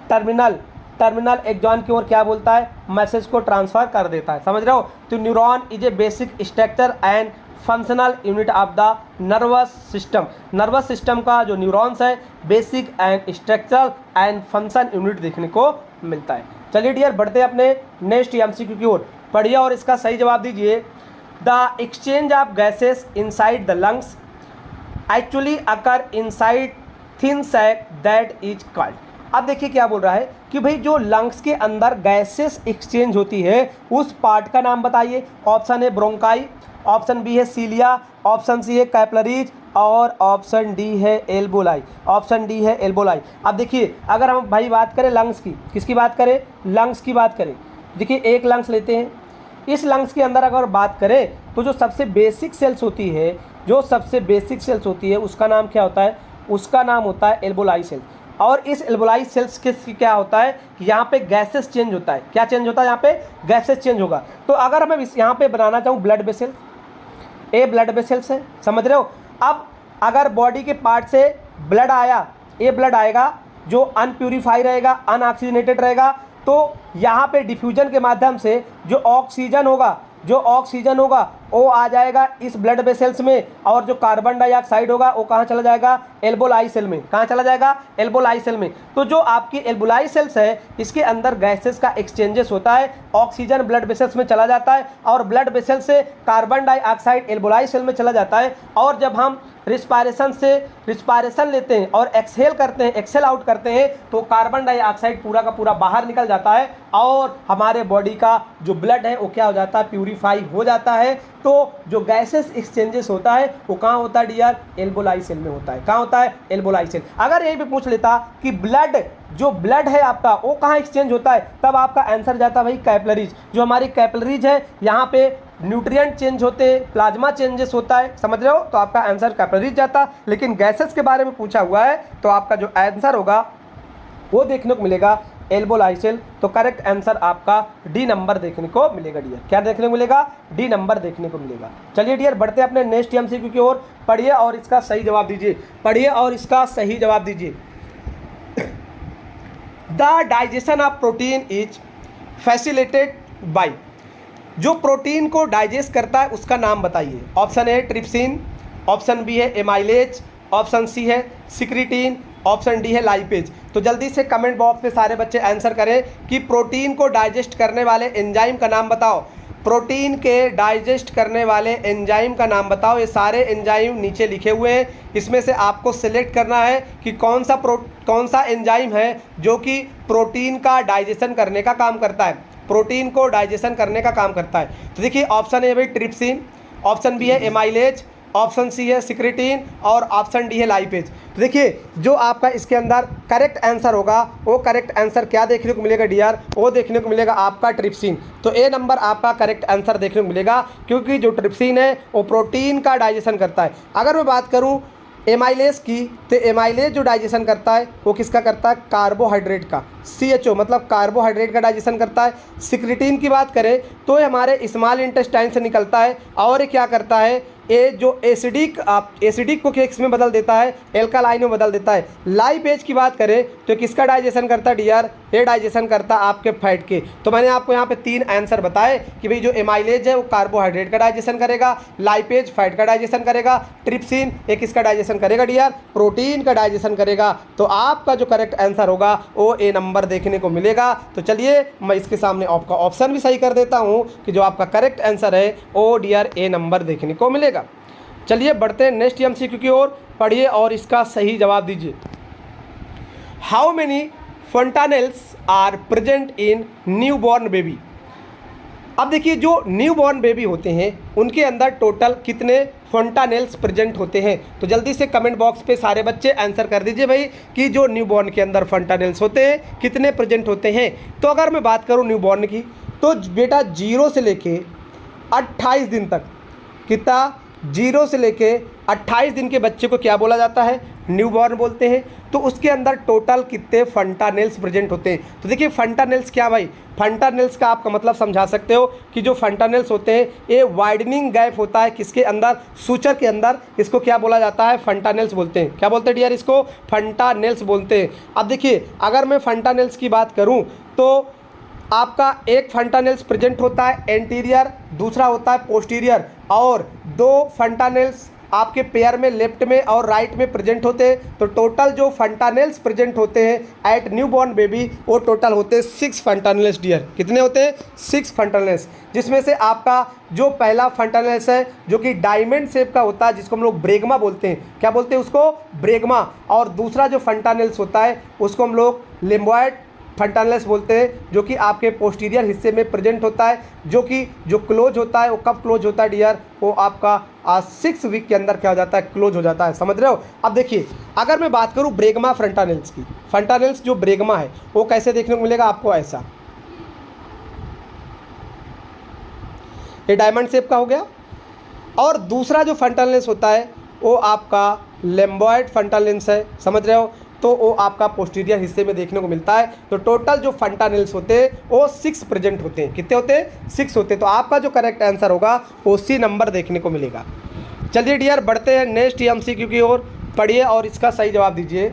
टर्मिनल एक्सॉन की ओर क्या बोलता है? मैसेज को ट्रांसफर कर देता है, समझ रहे हो। तो neuron is a basic structure and functional unit of the nervous system. Nervous system का जो न्यूरॉन्स है basic and structural and function unit देखने को मिलता है। चलिए डियर बढ़ते हैं अपने नेक्स्ट एमसीक्यू की ओर। पढ़िए और इसका सही जवाब दीजिए। The exchange of gases inside the lungs actually occur inside thin sac that is called. अब देखिए क्या बोल रहा है कि भाई जो लंग्स के अंदर गैसेस एक्सचेंज होती है उस पार्ट का नाम बताइए। ऑप्शन है ब्रोंकाई, ऑप्शन बी है सीलिया, ऑप्शन सी है कैपिलरीज, और ऑप्शन डी है एल्बोलाई। ऑप्शन डी है एल्बोलाई। अब देखिए अगर हम भाई बात करें लंग्स की, किसकी बात करें? लंग्स की बात करें, देखिए एक लंग्स लेते हैं, इस लंग्स के अंदर अगर बात करें तो जो सबसे बेसिक सेल्स होती है, जो सबसे बेसिक सेल्स होती है उसका नाम क्या होता है, उसका नाम होता है एल्वोलाई सेल। और इस एल्वोलाई सेल्स के क्या होता है कि यहाँ पे गैसेस चेंज होता है, क्या चेंज होता है, यहाँ पे गैसेस चेंज होगा। तो अगर मैं यहाँ पे बनाना चाहूँ ब्लड वेसल्स, ए ब्लड वेसल्स है, समझ रहे हो। अब अगर बॉडी के पार्ट से ब्लड आया, ए ब्लड आएगा जो अनप्यूरिफाई रहेगा, अनऑक्सीजनेटेड रहेगा, तो यहाँ पे डिफ्यूजन के माध्यम से जो ऑक्सीजन होगा वो आ जाएगा इस ब्लड वेसल्स में, और जो कार्बन डाइऑक्साइड होगा वो कहाँ चला जाएगा, एल्वोलाई सेल में। कहाँ चला जाएगा, एल्वोलाई सेल में। तो जो आपकी एल्वोलाई सेल्स है इसके अंदर गैसेस का एक्सचेंजेस होता है, ऑक्सीजन ब्लड वेसल्स में चला जाता है और ब्लड वेसल से कार्बन डाइऑक्साइड एल्वोलाई सेल में चला जाता है। और जब हम रिस्पायरेशन लेते हैं और एक्सहेल करते हैं, एक्सहेल आउट करते हैं, तो कार्बन डाइऑक्साइड पूरा का पूरा बाहर निकल जाता है और हमारे बॉडी का जो ब्लड है वो क्या हो जाता है, प्यूरिफाई हो जाता है। तो जो गैसेस एक्सचेंजेस होता है वो कहाँ होता है डियर, एल्वोलाई सेल में होता है। कहाँ होता है, एल्वोलाई सेल। अगर यही पे पूछ लेता कि जो ब्लड है आपका वो कहाँ एक्सचेंज होता है, तब आपका आंसर जाता भाई कैपिलरीज। जो हमारी कैपिलरीज है यहाँ पे न्यूट्रिएंट चेंज होते हैं, प्लाज्मा चेंजेस होता है, समझ रहे हो, तो आपका आंसर कैपिलरीज जाता। लेकिन गैसेस के बारे में पूछा हुआ है तो आपका जो आंसर होगा वो देखने को मिलेगा एल्वोलाई सेल। तो करेक्ट आंसर आपका डी नंबर देखने को मिलेगा डियर। क्या देखने को मिलेगा, डी नंबर देखने को मिलेगा। चलिए डियर बढ़ते हैं अपने नेक्स्ट एमसीक्यू की ओर। पढ़िए और इसका सही जवाब दीजिए, पढ़िए और इसका सही जवाब दीजिए। The digestion of protein is facilitated by, जो प्रोटीन को डाइजेस्ट करता है उसका नाम बताइए। Option A trypsin, option B है एमाइलेज, ऑप्शन सी है सिक्रिटीन, ऑप्शन डी है लाइपेज। तो जल्दी से कमेंट बॉक्स में सारे बच्चे आंसर करें कि प्रोटीन को डाइजेस्ट करने वाले एंजाइम का नाम बताओ। प्रोटीन के डाइजेस्ट करने वाले एंजाइम का नाम बताओ। ये सारे एंजाइम नीचे लिखे हुए हैं, इसमें से आपको सिलेक्ट करना है कि कौन सा एंजाइम है जो कि प्रोटीन का डाइजेशन करने का काम करता है, प्रोटीन को डाइजेशन करने का काम करता है। तो देखिए ऑप्शन ए भाई ट्रिप्सिन, ऑप्शन बी है एमाइलेज, ऑप्शन सी है सिक्रिटीन और ऑप्शन डी है लाइपेज। तो देखिए जो आपका इसके अंदर करेक्ट आंसर होगा वो करेक्ट आंसर क्या देखने को मिलेगा डियर, वो देखने को मिलेगा आपका ट्रिप्सिन। तो ए नंबर आपका करेक्ट आंसर देखने को मिलेगा, क्योंकि जो ट्रिप्सिन है वो प्रोटीन का डाइजेशन करता है। अगर मैं बात करूँ एमाइलेज की, तो एमाइलेज जो डाइजेशन करता है वो किसका करता है, कार्बोहाइड्रेट का, CHO मतलब कार्बोहाइड्रेट का डाइजेशन करता है। सिक्रिटीन की बात करें तो ये हमारे स्मॉल इंटेस्टाइन से निकलता है और ये क्या करता है, ये जो एसिडिक को किस में बदल देता है, एल्कालाइन में बदल देता है। लाइपेज की बात करें तो किसका डाइजेशन करता है डियर, ये डाइजेशन करता है आपके फैट के। तो मैंने आपको यहाँ पे 3 आंसर बताए कि भाई जो एमाइलेज है वो कार्बोहाइड्रेट का डाइजेशन करेगा, लाइपेज फैट का डाइजेशन करेगा, ट्रिप्सिन एक किसका डाइजेशन करेगा डियर, प्रोटीन का डाइजेशन करेगा। तो आपका जो करेक्ट आंसर होगा वो ए नंबर देखने को मिलेगा। तो चलिए मैं इसके सामने आपका ऑप्शन भी सही कर देता हूँ कि जो आपका करेक्ट आंसर है वो डियर ए नंबर देखने को मिलेगा। चलिए बढ़ते हैं नेक्स्ट एमसीक्यू की ओर। पढ़िए और इसका सही जवाब दीजिए। How many fontanelles are present in newborn baby. अब देखिए जो न्यूबॉर्न बेबी होते हैं उनके अंदर टोटल कितने फंटानेल्स प्रेजेंट होते हैं। तो जल्दी से कमेंट बॉक्स पे सारे बच्चे आंसर कर दीजिए भाई कि जो न्यूबॉर्न के अंदर फंटानेल्स होते हैं कितने प्रेजेंट होते हैं। तो अगर मैं बात करूं न्यूबॉर्न की तो बेटा 0 से लेके 28 दिन तक, कितना 0 से लेके 28 दिन के बच्चे को क्या बोला जाता है, न्यूबॉर्न बोलते हैं। तो उसके अंदर टोटल कितने फंटानेल्स प्रेजेंट होते हैं। तो देखिए फंटानेल्स क्या भाई, फंटानेल्स का आपका मतलब समझा सकते हो कि जो फंटानेल्स होते हैं ये वाइडनिंग गैप होता है किसके अंदर, सूचर के अंदर। इसको क्या बोला जाता है, फंटानेल्स बोलते हैं। क्या बोलते हैं डियर, इसको फंटानेल्स बोलते हैं। अब देखिए अगर मैं फंटानेल्स की बात करूँ तो आपका एक फंटानेल्स प्रेजेंट होता है एंटीरियर, दूसरा होता है पोस्टीरियर, और 2 फंटानेल्स आपके पेयर में लेफ्ट में और राइट में प्रेजेंट होते हैं। तो टोटल जो फंटानेल्स प्रेजेंट होते हैं एट न्यूबॉर्न बेबी वो टोटल होते हैं 6 फंटानेल्स डियर। कितने होते हैं, 6 फंटानेल्स, जिसमें से आपका जो पहला फंटानेल्स है जो कि डायमंड शेप का होता है जिसको हम लोग ब्रेगमा बोलते हैं। क्या बोलते हैं उसको, ब्रेगमा। और दूसरा जो फंटानेल्स होता है उसको हम लोग लिम्बॉयड फंटानेल्स बोलते हैं, जो कि आपके पोस्टीरियर हिस्से में प्रेजेंट होता है, जो क्लोज होता है। वो कब क्लोज होता है डियर, वो आपका 6 वीक के अंदर क्या हो जाता है, क्लोज हो जाता है। समझ रहे हो। अब देखिए अगर मैं बात करूं ब्रेगमा फंटानेल्स की, फंटानेल्स जो ब्रेगमा है वो कैसे देखने को मिलेगा आपको, ऐसा ये डायमंड शेप का हो गया। और दूसरा जो फ्रंटल लेंस होता है वो आपका लेम्बॉयड फ्रंटल लेंस है, समझ रहे हो, तो वो आपका पोस्टीरियर हिस्से में देखने को मिलता है। तो टोटल जो फ्रंटल लेंस होते हैं वो 6 प्रेजेंट होते हैं। कितने होते हैं? 6 होते हैं। तो आपका जो करेक्ट आंसर होगा वो सी नंबर देखने को मिलेगा। चलिए डियर बढ़ते हैं नेक्स्ट एमसीक्यू की ओर, पढ़िए और इसका सही जवाब दीजिए।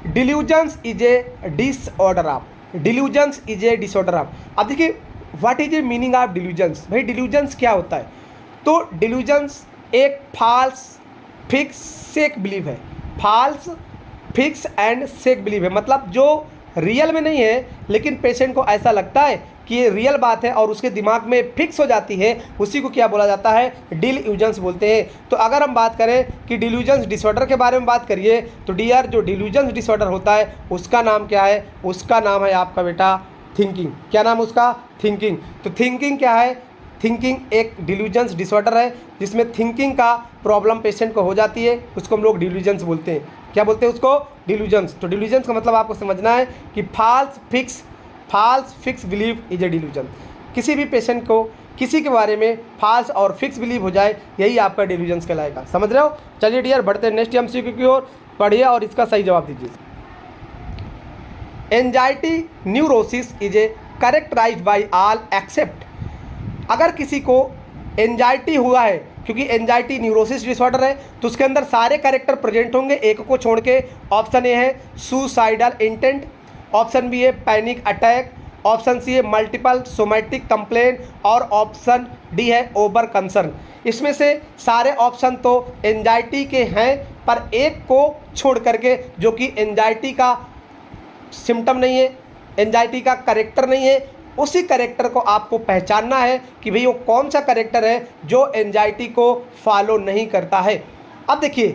Delusions is a disorder of, delusions is a disorder of. अब देखिए what is a meaning of delusions, भाई डिल्यूजन्स क्या होता है? तो डिल्यूजन्स एक फॉल्स फिक्स सेक बिलीव है, false fix and sec believe है, मतलब जो रियल में नहीं है लेकिन पेशेंट को ऐसा लगता है कि ये रियल बात है और उसके दिमाग में फिक्स हो जाती है, उसी को क्या बोला जाता है? डिल्यूजन्स बोलते हैं। तो अगर हम बात करें कि डिल्यूजन्स डिसऑर्डर के बारे में बात करिए तो डियर जो डिल्यूजन्स डिसऑर्डर होता है उसका नाम क्या है? उसका नाम है आपका बेटा थिंकिंग। क्या नाम उसका? थिंकिंग। तो थिंकिंग क्या है? थिंकिंग एक डिल्यूजन्स डिसऑर्डर है जिसमें थिंकिंग का प्रॉब्लम पेशेंट को हो जाती है, उसको हम लोग डिल्यूजन्स बोलते हैं। क्या बोलते हैं उसको? डिल्यूजन्स। तो डिल्यूजन्स का मतलब आपको समझना है कि false fix believe is a delusion. किसी भी पेशेंट को किसी के बारे में फॉल्स और फिक्स बिलीव हो जाए, यही आपका डिल्यूजन्स कहलाएगा, समझ रहे हो। चलिए डियर बढ़ते हैं नेक्स्ट एमसीक्यू की ओर, पढ़िए और इसका सही जवाब दीजिए। Anxiety neurosis is a characterized by all except. अगर किसी को एंजाइटी हुआ है, क्योंकि एंजाइटी न्यूरोसिस डिसऑर्डर है तो उसके अंदर सारे कैरेक्टर प्रेजेंट होंगे, एक को छोड़ के। ऑप्शन ए है सुसाइडल इंटेंट, ऑप्शन बी है पैनिक अटैक, ऑप्शन सी है मल्टीपल सोमैटिक कंप्लेन और ऑप्शन डी है ओवर कंसर्न। इसमें से सारे ऑप्शन तो एंजाइटी के हैं, पर एक को छोड़ करके जो कि एंजाइटी का सिम्टम नहीं है, एंजाइटी का कैरेक्टर नहीं है, उसी कैरेक्टर को आपको पहचानना है कि भाई वो कौन सा कैरेक्टर है जो एंजाइटी को फॉलो नहीं करता है। अब देखिए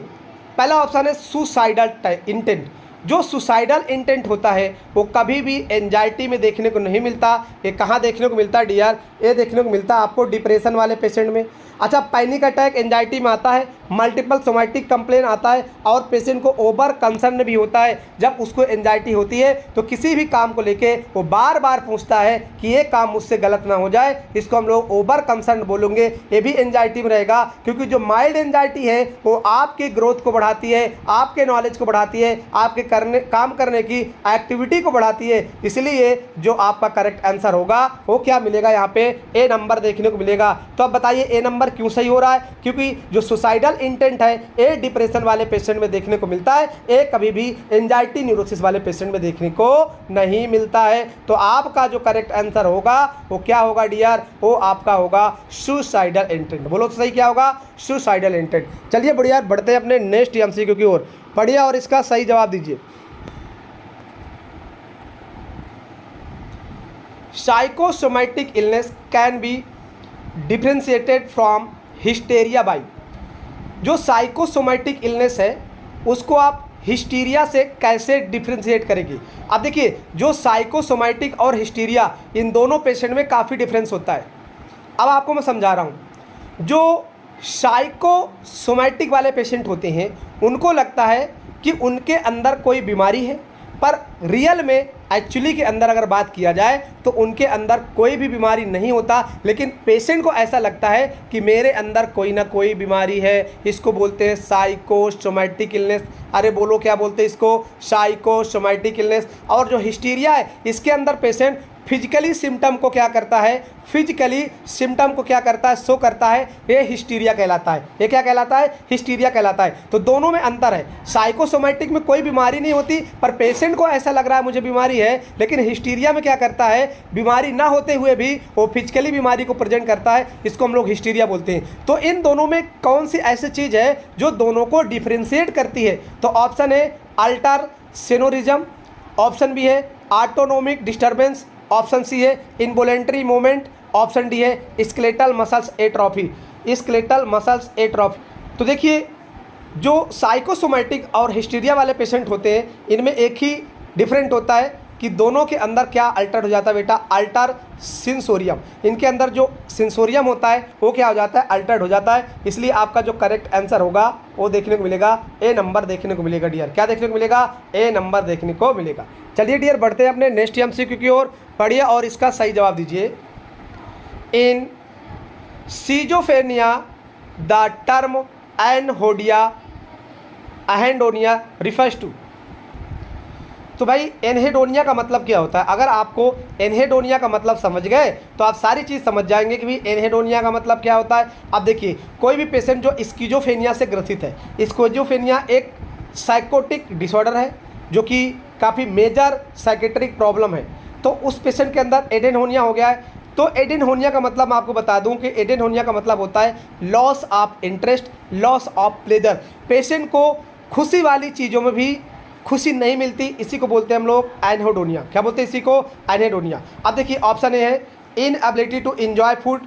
पहला ऑप्शन है सुसाइडल इंटेंट। जो सुसाइडल इंटेंट होता है वो कभी भी एंजाइटी में देखने को नहीं मिलता। ये कहाँ देखने को मिलता है डियर? ये देखने को मिलता है आपको डिप्रेशन वाले पेशेंट में। अच्छा, पैनिक अटैक एंजाइटी में आता है, मल्टीपल सोमैटिक कंप्लेन आता है और पेशेंट को ओवर कंसर्न भी होता है। जब उसको एंजाइटी होती है तो किसी भी काम को लेके वो बार बार पूछता है कि ये काम मुझसे गलत ना हो जाए, इसको हम लोग ओवर कंसर्न बोलेंगे। ये भी एंजाइटी में रहेगा, क्योंकि जो माइल्ड एंजाइटी है वो आपकी ग्रोथ को बढ़ाती है, आपके नॉलेज को बढ़ाती है, आपके काम करने की एक्टिविटी को बढ़ाती है। इसलिए जो आपका करेक्ट आंसर होगा वो क्या मिलेगा? यहाँ पे ए नंबर देखने को मिलेगा। तो अब बताइए ए नंबर क्यों सही हो रहा है? क्योंकि जो सुसाइडल इंटेंट है ए डिप्रेशन वाले पेशेंट में देखने को मिलता है, ए कभी भी एंजाइटी न्यूरोसिस वाले पेशेंट में देखने को नहीं मिलता है। तो आपका जो करेक्ट आंसर होगा वो क्या होगा डियर? वो आपका होगा सुसाइडल इंटेंट। बोलो तो सही क्या होगा? Suicidal intent. चलिए बढ़िया बढ़ते हैं अपने नेक्स्ट एमसीक्यू की ओर, पढ़िए और इसका सही जवाब दीजिए। Psychosomatic illness can be differentiated from hysteria by. जो साइकोसोमैटिक इलनेस है उसको आप हिस्टीरिया से कैसे डिफ्रेंशिएट करेंगे? अब देखिए जो साइकोसोमैटिक और हिस्टीरिया इन दोनों पेशेंट में काफ़ी डिफरेंस होता है। अब आपको मैं समझा रहा हूँ। जो साइकोसोमैटिक वाले पेशेंट होते हैं उनको लगता है कि उनके अंदर कोई बीमारी है, पर रियल में एक्चुअली के अंदर अगर बात किया जाए तो उनके अंदर कोई भी बीमारी नहीं होता, लेकिन पेशेंट को ऐसा लगता है कि मेरे अंदर कोई ना कोई बीमारी है। इसको बोलते हैं साइकोसोमैटिक इलनेस। अरे बोलो क्या बोलते हैं इसको? Psychosomatic illness. और जो हिस्टीरिया है इसके अंदर पेशेंट फिजिकली सिम्टम को क्या करता है? फिजिकली सिम्टम को क्या करता है? शो करता है। ये हिस्टीरिया कहलाता है। ये क्या कहलाता है? हिस्टीरिया कहलाता है। तो दोनों में अंतर है। साइकोसोमैटिक में कोई बीमारी नहीं होती पर पेशेंट को ऐसा लग रहा है मुझे बीमारी है, लेकिन हिस्टीरिया में क्या करता है? बीमारी ना होते हुए भी वो फिजिकली बीमारी को प्रेजेंट करता है। इसको हम लोग हिस्टीरिया बोलते हैं। तो इन दोनों में कौन सी ऐसी चीज़ है जो दोनों को डिफ्रेंशिएट करती है? तो ऑप्शन है अल्टर सेनोरिज्म, ऑप्शन बी है ऑटोनोमिक डिस्टर्बेंस, ऑप्शन सी है इनवॉलेंटरी मूवमेंट, ऑप्शन डी है skeletal muscles atrophy. Skeletal muscles atrophy. तो देखिए जो साइकोसोमैटिक और हिस्टीरिया वाले पेशेंट होते हैं इनमें एक ही डिफरेंट होता है कि दोनों के अंदर क्या अल्टर हो जाता है बेटा? Alter sensorium. इनके अंदर जो सेंसोरियम होता है वो क्या हो जाता है? अल्टर्ड हो जाता है। इसलिए आपका जो करेक्ट आंसर होगा वो देखने को मिलेगा ए नंबर देखने को मिलेगा डियर। क्या देखने को मिलेगा? ए नंबर देखने को मिलेगा। चलिए डियर बढ़ते हैं अपने नेक्स्ट एमसीक्यू की ओर, पढ़िए और इसका सही जवाब दीजिए। In schizophrenia the term anhedonia refers to. तो भाई एनहेडोनिया का मतलब क्या होता है? अगर आपको एनहेडोनिया का मतलब समझ गए तो आप सारी चीज़ समझ जाएंगे कि भाई एनहेडोनिया का मतलब क्या होता है। अब देखिए, कोई भी पेशेंट जो स्किज़ोफ्रेनिया से ग्रसित है, स्किज़ोफ्रेनिया एक साइकोटिक डिसऑर्डर है जो कि काफ़ी मेजर साइकेट्रिक प्रॉब्लम है। तो उस पेशेंट के अंदर एडेनहोनिया हो गया है। तो एडेनहोनिया का मतलब मैं आपको बता दूं कि एडेनहोनिया का मतलब होता है loss of interest, loss of pleasure. Patient को खुशी वाली चीज़ों में भी खुशी नहीं मिलती, इसी को बोलते हैं हम लोग एनहेडोनिया। क्या बोलते हैं इसी को? एनहेडोनिया। अब देखिए ऑप्शन ए है इनएबिलिटी टू एंजॉय फूड,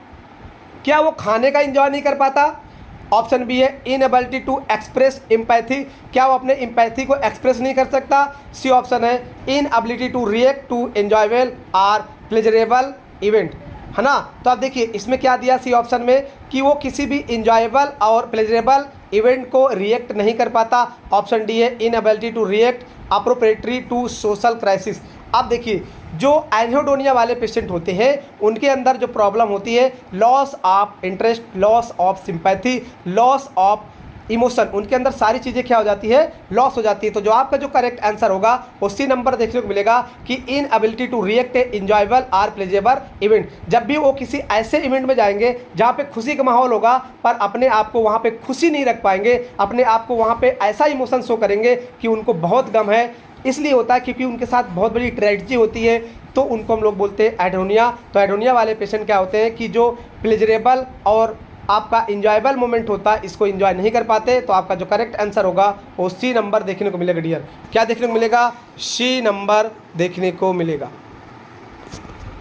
क्या वो खाने का एंजॉय नहीं कर पाता। ऑप्शन बी है इनएबिलिटी टू एक्सप्रेस एम्पैथी, क्या वो अपने एम्पैथी को एक्सप्रेस नहीं कर सकता। सी ऑप्शन है inability to react to enjoyable और प्लेजरेबल इवेंट, है ना। तो आप देखिए इसमें क्या दिया सी ऑप्शन में कि वो किसी भी इंजॉयबल और प्लेजरेबल इवेंट को रिएक्ट नहीं कर पाता। ऑप्शन डी है inability to react appropriately to social crisis. अब देखिए जो एनहेडोनिया वाले पेशेंट होते हैं उनके अंदर जो प्रॉब्लम होती है loss of interest, loss of sympathy, loss of emotion, उनके अंदर सारी चीज़ें क्या हो जाती है? लॉस हो जाती है। तो जो आपका जो करेक्ट आंसर होगा वो सी नंबर देखने को मिलेगा कि inability to react enjoyable or pleasurable event. जब भी वो किसी ऐसे इवेंट में जाएंगे जहाँ पे खुशी का माहौल होगा पर अपने आप को वहाँ पे खुशी नहीं रख पाएंगे, अपने आप को वहाँ पे ऐसा इमोशन शो करेंगे कि उनको बहुत गम है, इसलिए होता है क्योंकि उनके साथ बहुत बड़ी ट्रेजेडी होती है, तो उनको हम लोग बोलते हैं एडोनिया। तो एडोनिया वाले पेशेंट क्या होते हैं कि जो प्लेजरेबल और आपका इंजॉयबल मोमेंट होता है इसको इंजॉय नहीं कर पाते। तो आपका जो करेक्ट आंसर होगा वो सी नंबर देखने को मिलेगा डियर। क्या देखने को मिलेगा? सी नंबर देखने को मिलेगा।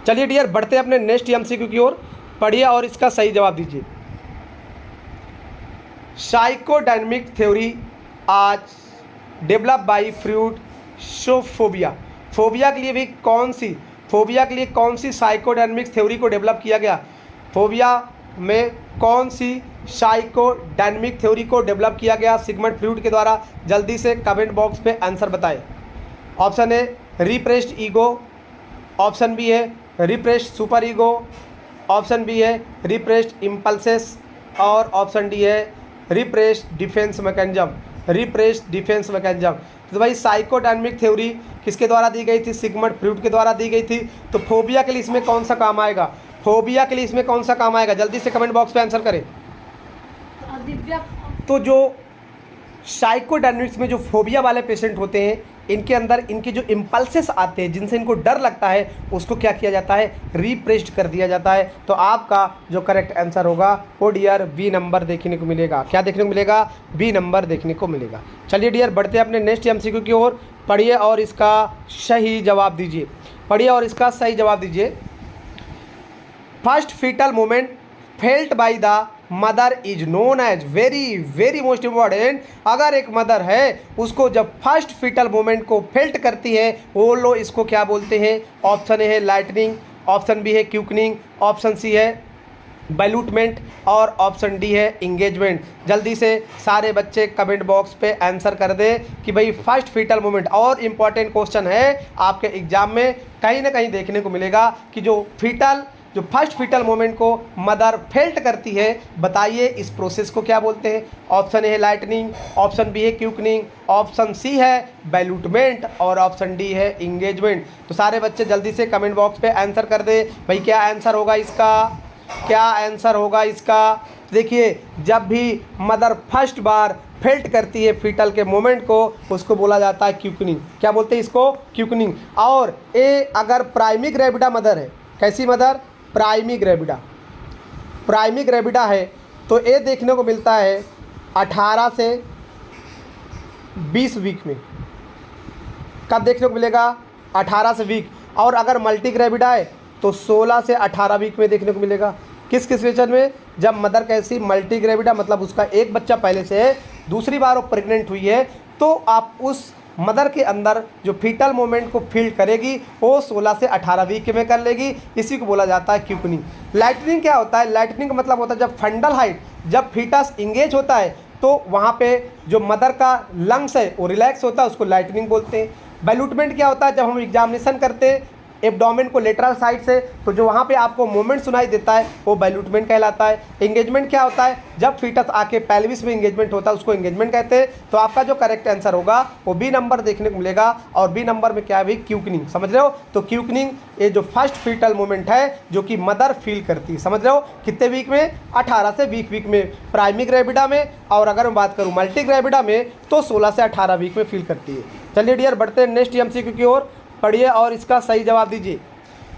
चलिए डियर बढ़ते हैं अपने नेक्स्ट एमसीक्यू की ओर, पढ़िए और इसका सही जवाब दीजिए। Psychodynamic theory as developed by Freud सोफोबिया। फोबिया के लिए भी कौन सी साइकोडायनेमिक थ्योरी को डेवलप किया गया? फोबिया में कौन सी साइकोडायनेमिक थ्योरी को डेवलप किया गया सिगमंड फ्रॉइड के द्वारा? जल्दी से कमेंट बॉक्स पे आंसर बताएं। Option A repressed ego, option B है repressed super ego, option B है रिप्रेस्ड इम्पल्सेस और ऑप्शन डी है रिप्रेस्ड डिफेंस मैकेनिज्म। तो भाई साइकोडायनेमिक थ्योरी किसके द्वारा दी गई थी? सिगमंड फ्रॉइड के द्वारा दी गई थी। तो फोबिया के लिए इसमें कौन सा काम आएगा? जल्दी से कमेंट बॉक्स पे आंसर करें। तो जो साइकोडायनेमिक्स में जो फोबिया वाले पेशेंट होते हैं इनके अंदर इनके जो इम्पल्सेस आते हैं जिनसे इनको डर लगता है उसको क्या किया जाता है? रिप्रेस्ड कर दिया जाता है। तो आपका जो करेक्ट आंसर होगा वो डियर बी नंबर देखने को मिलेगा। क्या देखने को मिलेगा? बी नंबर देखने को मिलेगा। चलिए डियर बढ़ते हैं अपने नेक्स्ट एमसीक्यू की ओर, पढ़िए और इसका सही जवाब दीजिए। First fetal movement felt by the mother is known as very most important. अगर एक मदर है उसको जब फर्स्ट फीटल मोमेंट को फेल्ट करती है वो लोग इसको क्या बोलते हैं? ऑप्शन ए है लाइटनिंग, ऑप्शन बी है क्यूकनिंग, ऑप्शन सी है बैलूटमेंट और ऑप्शन डी है इंगेजमेंट। जल्दी से सारे बच्चे कमेंट बॉक्स पे आंसर कर दें कि भाई फर्स्ट फीटल मोमेंट, और इम्पॉर्टेंट क्वेश्चन है आपके एग्जाम में कहीं ना कहीं देखने को मिलेगा कि जो फर्स्ट फीटल मोमेंट को मदर फेल्ट करती है, बताइए इस प्रोसेस को क्या बोलते हैं? ऑप्शन ए है लाइटनिंग, ऑप्शन बी है क्यूकनिंग, ऑप्शन सी है बैलूटमेंट और ऑप्शन डी है इंगेजमेंट। तो सारे बच्चे जल्दी से कमेंट बॉक्स पे आंसर कर दे भाई क्या आंसर होगा इसका। देखिए जब भी मदर फर्स्ट बार फेल्ट करती है फीटल के मोमेंट को उसको बोला जाता है क्यूकनिंग। क्या बोलते हैं इसको? क्यूकनिंग। और ए अगर प्राइमी ग्रेविडा मदर है, कैसी मदर? प्राइमी ग्रेविडा है तो ये देखने को मिलता है 18 से 20 वीक में। कब देखने को मिलेगा? 18 से वीक। और अगर मल्टी ग्रेविडा है तो 16 से 18 वीक में देखने को मिलेगा। किस सिचुएशन में? जब मदर कैसी मल्टी ग्रेविडा मतलब उसका एक बच्चा पहले से है, दूसरी बार वो प्रेग्नेंट हुई है, तो आप उस मदर के अंदर जो फीटल मोमेंट को फील करेगी वो 16 से 18 वीक में कर लेगी। इसी को बोला जाता है क्यूकनिंग। लाइटनिंग क्या होता है? लाइटनिंग का मतलब होता है जब फंडल हाइट, जब फीटस इंगेज होता है तो वहाँ पे जो मदर का लंग्स है वो रिलैक्स होता है, उसको लाइटनिंग बोलते हैं। बैलूटमेंट क्या होता है? जब हम एग्जामिनेशन करते एब्डोमेन को लेटरल साइड से, तो जो वहाँ पे आपको मूवमेंट सुनाई देता है वो बैलूटमेंट कहलाता है। एंगेजमेंट क्या होता है, जब फीटस आके पेल्विस में एंगेजमेंट होता है उसको एंगेजमेंट कहते हैं। तो आपका जो करेक्ट आंसर होगा वो बी नंबर देखने को मिलेगा। और बी नंबर में क्या है भाई, क्यूकनिंग, समझ रहे हो। तो क्यूकनिंग ये जो फर्स्ट फीटल मूवमेंट है जो कि मदर फील करती है, समझ रहे हो। कितने वीक में, 18 से 20 वीक में प्राइमरी ग्रेविडा में, और अगर मैं बात करूँ मल्टी ग्रेविडा में तो 16 से 18 वीक में फील करती है। चलिए डियर बढ़ते हैं नेक्स्ट एमसीक्यू की ओर। पढ़िए और इसका सही जवाब दीजिए,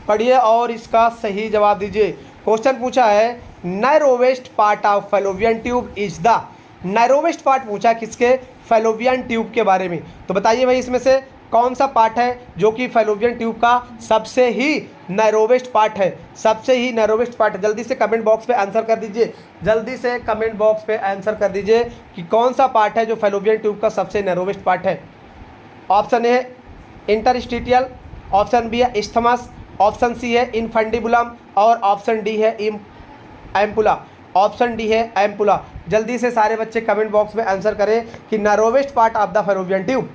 पढ़िए और इसका सही जवाब दीजिए। क्वेश्चन पूछा है narrowest part of fallopian tube is the, narrowest part पूछा किसके, फैलोपियन ट्यूब के बारे में। तो बताइए भाई इसमें से कौन सा पार्ट है जो कि फैलोपियन ट्यूब का सबसे ही नैरोवेस्ट पार्ट है, सबसे ही नैरोवेस्ट पार्ट है। जल्दी से कमेंट बॉक्स पे आंसर कर दीजिए, जल्दी से कमेंट बॉक्स पे आंसर कर दीजिए कि कौन सा पार्ट है जो फैलोपियन ट्यूब का सबसे नैरोवेस्ट पार्ट है। ऑप्शन ए है इंटरस्टिशियल, ऑप्शन बी है इस्थमस, ऑप्शन सी है इनफंडिबुलम और ऑप्शन डी है एम्पुला, ऑप्शन डी है एम्पुला। जल्दी से सारे बच्चे कमेंट बॉक्स में आंसर करें कि narrowest part of the fallopian tube.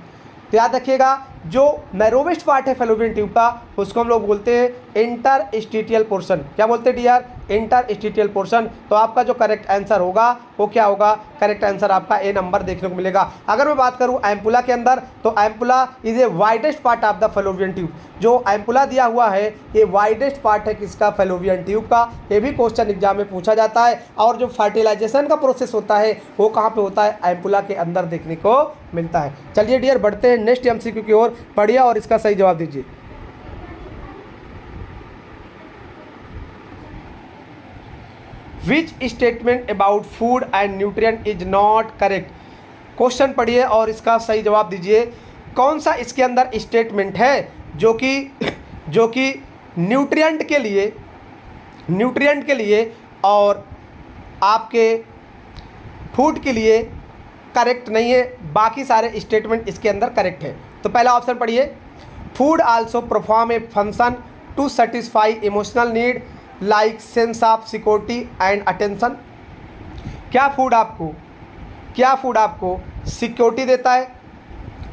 तो याद रखिएगा जो नैरोवेस्ट पार्ट है फैलोपियन ट्यूब का उसको हम लोग बोलते हैं इंटरस्टिशियल पोर्शन। क्या बोलते हैं डियर, इंटरस्टिशियल पोर्शन। तो आपका जो करेक्ट आंसर होगा वो क्या होगा, करेक्ट आंसर आपका ए नंबर देखने को मिलेगा। अगर मैं बात करूं एम्पुला के अंदर तो ampulla is a widest part of the fallopian tube. जो एम्पुला दिया हुआ है ये वाइडेस्ट पार्ट है किसका, फैलोपियन ट्यूब का। ये भी क्वेश्चन एग्जाम में पूछा जाता है। और जो फर्टिलाइजेशन का प्रोसेस होता है वो कहाँ पे होता है, एम्पुला के अंदर देखने को मिलता है। चलिए डियर बढ़ते हैं नेक्स्ट एमसीक्यू की ओर। पढ़िए और इसका सही जवाब दीजिए। Which statement about food and nutrient is not correct. Question पढ़िए और इसका सही जवाब दीजिए। कौन सा इसके अंदर स्टेटमेंट है जो कि न्यूट्रिएंट के लिए और आपके फूड के लिए करेक्ट नहीं है, बाकी सारे स्टेटमेंट इसके अंदर करेक्ट है। तो पहला ऑप्शन पढ़िए, food also perform a function to satisfy emotional need like sense of security and attention. क्या फूड आपको सिक्योरिटी देता है,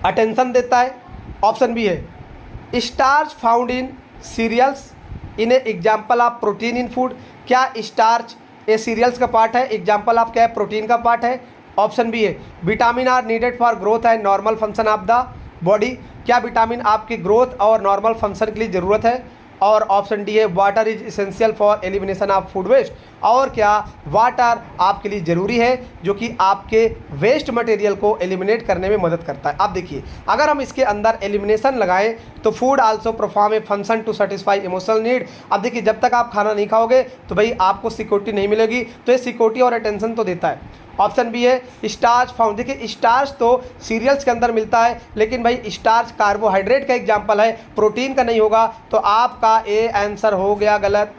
अटेंशन देता है। ऑप्शन बी है starch found in cereals in a example of protein in food. क्या starch ये cereals का पार्ट है, एग्जाम्पल ऑफ क्या है, प्रोटीन का पार्ट है। ऑप्शन बी है vitamin are needed for growth and normal function of the body. क्या विटामिन आपकी ग्रोथ और नॉर्मल फंक्शन के लिए ज़रूरत है। और ऑप्शन डी है water is essential for elimination of food waste. और क्या वाटर आपके लिए ज़रूरी है जो कि आपके वेस्ट मटेरियल को एलिमिनेट करने में मदद करता है। अब देखिए अगर हम इसके अंदर एलिमिनेशन लगाएं तो food also perform a function to satisfy emotional need. अब देखिए जब तक आप खाना नहीं खाओगे तो भाई आपको सिक्योरिटी नहीं मिलेगी, तो ये सिक्योरिटी और अटेंशन तो देता है। ऑप्शन बी है स्टार्च फाउंड। देखिए स्टार्च तो सीरियल्स के अंदर मिलता है, लेकिन भाई स्टार्च कार्बोहाइड्रेट का एग्जाम्पल है, प्रोटीन का नहीं होगा। तो आपका ए आंसर हो गया गलत।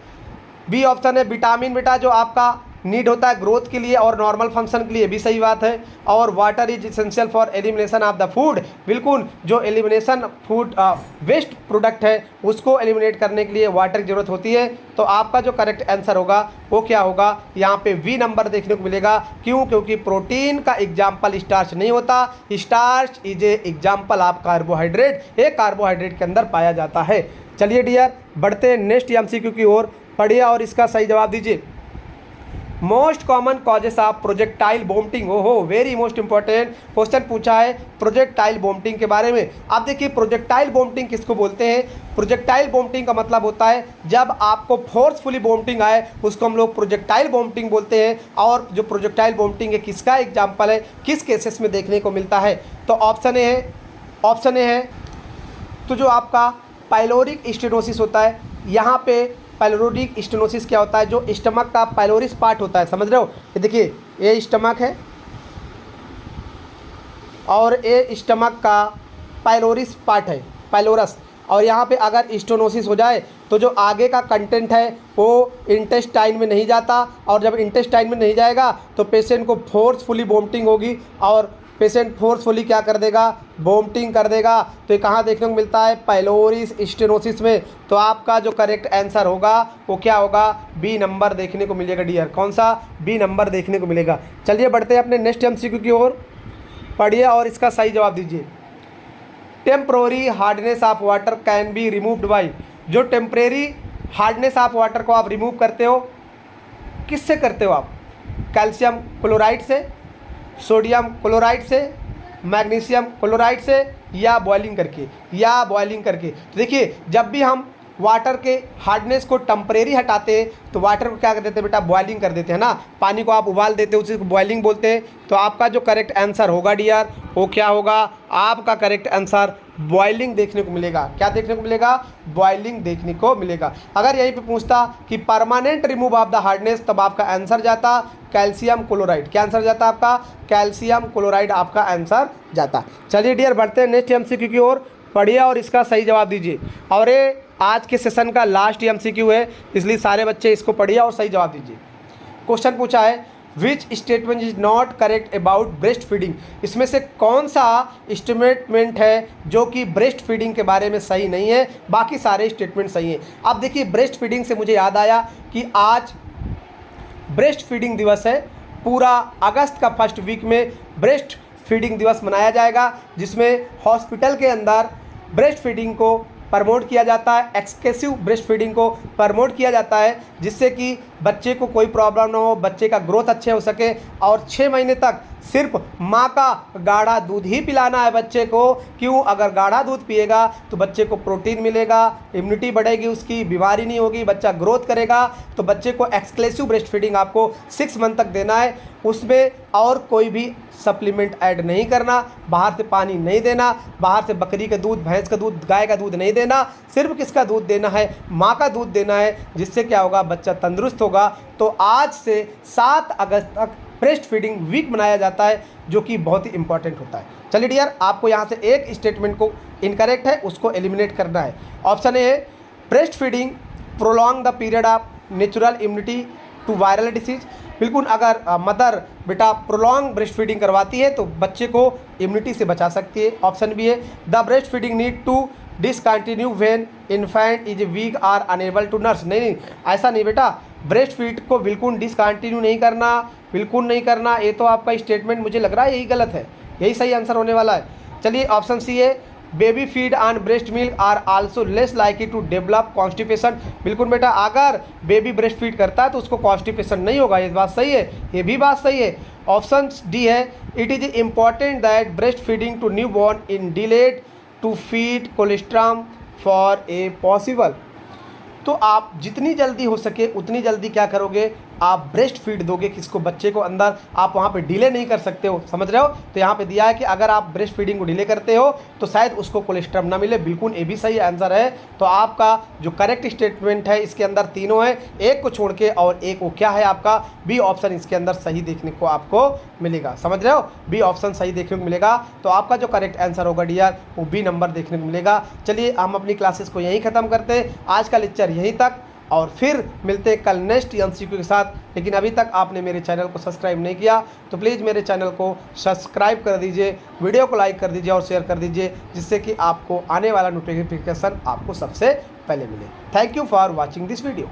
बी ऑप्शन है विटामिन बेटा जो आपका नीड होता है ग्रोथ के लिए और नॉर्मल फंक्शन के लिए, भी सही बात है। और water is essential for elimination of the food, बिल्कुल जो एलिमिनेशन फूड वेस्ट प्रोडक्ट है उसको एलिमिनेट करने के लिए वाटर की जरूरत होती है। तो आपका जो करेक्ट आंसर होगा वो क्या होगा, यहाँ पे वी नंबर देखने को मिलेगा। क्यों, क्योंकि प्रोटीन का एग्जाम्पल स्टार्च नहीं होता, starch is a example of carbohydrate, ये कार्बोहाइड्रेट के अंदर पाया जाता है। चलिए डियर बढ़ते हैं नेक्स्ट एमसीक्यू की ओर। पढ़िए और इसका सही जवाब दीजिए। Most common causes of projectile vomiting. ओहो वेरी मोस्ट इंपॉर्टेंट क्वेश्चन पूछा है प्रोजेक्टाइल वोमिटिंग के बारे में। अब देखिए प्रोजेक्टाइल वोमिटिंग किसको बोलते हैं। प्रोजेक्टाइल वोमिटिंग का मतलब होता है जब आपको फोर्सफुली वोमिटिंग आए उसको हम लोग प्रोजेक्टाइल वोमिटिंग बोलते हैं। और जो प्रोजेक्टाइल वोमिटिंग है किसका एग्जाम्पल है, किस केसेस में देखने को मिलता है। तो ऑप्शन ए है तो जो आपका पाइलोरिक स्टेनोसिस होता है, यहाँ पे पाइलोरिक स्टेनोसिस क्या होता है, जो स्टमक का पाइलोरिस पार्ट होता है, समझ रहे हो। ये देखिए ये स्टमक है और ये स्टमक का पाइलोरिस पार्ट है, पाइलोरस। और यहाँ पे अगर स्टेनोसिस हो जाए तो जो आगे का कंटेंट है वो इंटेस्टाइन में नहीं जाता, और जब इंटेस्टाइन में नहीं जाएगा तो पेशेंट को फोर्सफुली वोमिटिंग होगी और पेशेंट फोर्सफुली क्या कर देगा, वोमिटिंग कर देगा। तो ये कहाँ देखने को मिलता है, पाइलोरिस स्टेनोसिस में। तो आपका जो करेक्ट आंसर होगा वो क्या होगा, बी नंबर देखने को मिलेगा डियर। कौन सा, बी नंबर देखने को मिलेगा। चलिए बढ़ते हैं अपने नेक्स्ट एमसीक्यू की ओर। पढ़िए और इसका सही जवाब दीजिए। Temporary hardness of water can be removed by. जो टेम्परेरी हार्डनेस आप वाटर को आप रिमूव करते हो, किससे करते हो आप? कैल्शियम क्लोराइड से, सोडियम क्लोराइड से, मैग्नीशियम क्लोराइड से, या बॉइलिंग करके। तो देखिए, जब भी हम वाटर के हार्डनेस को टेम्परेरी हटाते हैं तो वाटर को क्या कर देते हैं बेटा? बॉइलिंग कर देते हैं ना। पानी को आप उबाल देते हो, उसी को बॉइलिंग बोलते हैं। तो आपका जो करेक्ट आंसर होगा डियर, वो क्या होगा? आपका करेक्ट आंसर बॉइलिंग देखने को मिलेगा। क्या देखने को मिलेगा? बॉइलिंग देखने को मिलेगा। अगर यहीं पे पूछता कि permanent remove of the hardness, तब आपका आंसर जाता कैल्शियम क्लोराइड। क्या आंसर जाता आपका? कैल्शियम क्लोराइड आपका आंसर जाता। चलिए डियर, बढ़ते हैं नेक्स्ट एमसीक्यू की ओर। पढ़िए और इसका सही जवाब दीजिए। और ये आज के सेशन का लास्ट एमसीक्यू है, इसलिए सारे बच्चे इसको पढ़िए और सही जवाब दीजिए। क्वेश्चन पूछा है, which statement is not correct about breast feeding? इसमें से कौन सा स्टेटमेंट है जो कि ब्रेस्ट फीडिंग के बारे में सही नहीं है? बाकी सारे स्टेटमेंट सही हैं। अब देखिए, ब्रेस्ट फीडिंग से मुझे याद आया कि आज ब्रेस्ट फीडिंग दिवस है। पूरा अगस्त का फर्स्ट वीक में ब्रेस्ट फीडिंग दिवस मनाया जाएगा, जिसमें हॉस्पिटल के अंदर ब्रेस्ट फीडिंग को प्रमोट किया जाता है, एक्सक्लूसिव ब्रेस्ट फीडिंग को प्रमोट किया जाता है, जिससे कि बच्चे को कोई प्रॉब्लम ना हो, बच्चे का ग्रोथ अच्छे हो सके। और 6 महीने तक सिर्फ माँ का गाढ़ा दूध ही पिलाना है बच्चे को। क्यों? अगर गाढ़ा दूध पिएगा तो बच्चे को प्रोटीन मिलेगा, इम्यूनिटी बढ़ेगी, उसकी बीमारी नहीं होगी, बच्चा ग्रोथ करेगा। तो बच्चे को एक्सक्लूसिव ब्रेस्ट फीडिंग आपको 6 मंथ तक देना है। उसमें और कोई भी सप्लीमेंट ऐड नहीं करना, बाहर से पानी नहीं देना, बाहर से बकरी का दूध, भैंस का दूध, गाय का दूध नहीं देना। सिर्फ किसका दूध देना है? माँ का दूध देना है, जिससे क्या होगा? बच्चा तंदुरुस्त होगा। तो आज से 7 अगस्त तक ब्रेस्ट फीडिंग वीक मनाया जाता है, जो कि बहुत ही इंपॉर्टेंट होता है। चलिए डियर, आपको यहाँ से एक स्टेटमेंट को इनकरेक्ट है, उसको एलिमिनेट करना है। ऑप्शन ए है, breast feeding prolong the period of natural immunity to viral disease. बिल्कुल, अगर मदर बेटा प्रोलॉन्ग ब्रेस्ट फीडिंग करवाती है तो बच्चे को इम्यूनिटी से बचा सकती है। ऑप्शन बी है, the breast feeding need to discontinue when infant is weak or unable to nurse. नहीं, ऐसा नहीं बेटा, ब्रेस्ट फीड को बिल्कुल डिसकंटिन्यू नहीं करना, बिल्कुल नहीं करना। ये तो आपका स्टेटमेंट मुझे लग रहा है यही गलत है, यही सही आंसर होने वाला है। चलिए, ऑप्शन सी है, baby feed on breast milk are also less likely to develop constipation. बिल्कुल बेटा, अगर बेबी ब्रेस्ट फीड करता है तो उसको कॉन्स्टिपेशन नहीं होगा। ये बात सही है, ये भी बात सही है। ऑप्शन डी है, it is important that breast feeding to new born in delayed to feed colostrum for a possible. तो आप जितनी जल्दी हो सके उतनी जल्दी क्या करोगे? आप ब्रेस्ट फीड दोगे किसको? बच्चे को अंदर। आप वहाँ पे डिले नहीं कर सकते हो, समझ रहे हो? तो यहाँ पे दिया है कि अगर आप ब्रेस्ट फीडिंग को डिले करते हो तो शायद उसको कोलेस्ट्रॉम ना मिले। बिल्कुल, ये भी सही आंसर है। तो आपका जो करेक्ट स्टेटमेंट है, इसके अंदर तीनों है, एक को छोड़ के, और एक वो क्या है आपका? बी ऑप्शन इसके अंदर सही देखने को आपको मिलेगा। समझ रहे हो? बी ऑप्शन सही देखने को मिलेगा। तो आपका जो करेक्ट आंसर होगा डियर, वो बी नंबर देखने को मिलेगा। चलिए, हम अपनी क्लासेस को यहीं ख़त्म करते हैं। आज का लेक्चर यहीं तक, और फिर मिलते हैं कल नेक्स्ट एमसीक्यू के साथ। लेकिन अभी तक आपने मेरे चैनल को सब्सक्राइब नहीं किया तो प्लीज़ मेरे चैनल को सब्सक्राइब कर दीजिए, वीडियो को लाइक कर दीजिए और शेयर कर दीजिए, जिससे कि आपको आने वाला नोटिफिकेशन आपको सबसे पहले मिले। Thank you for watching this video.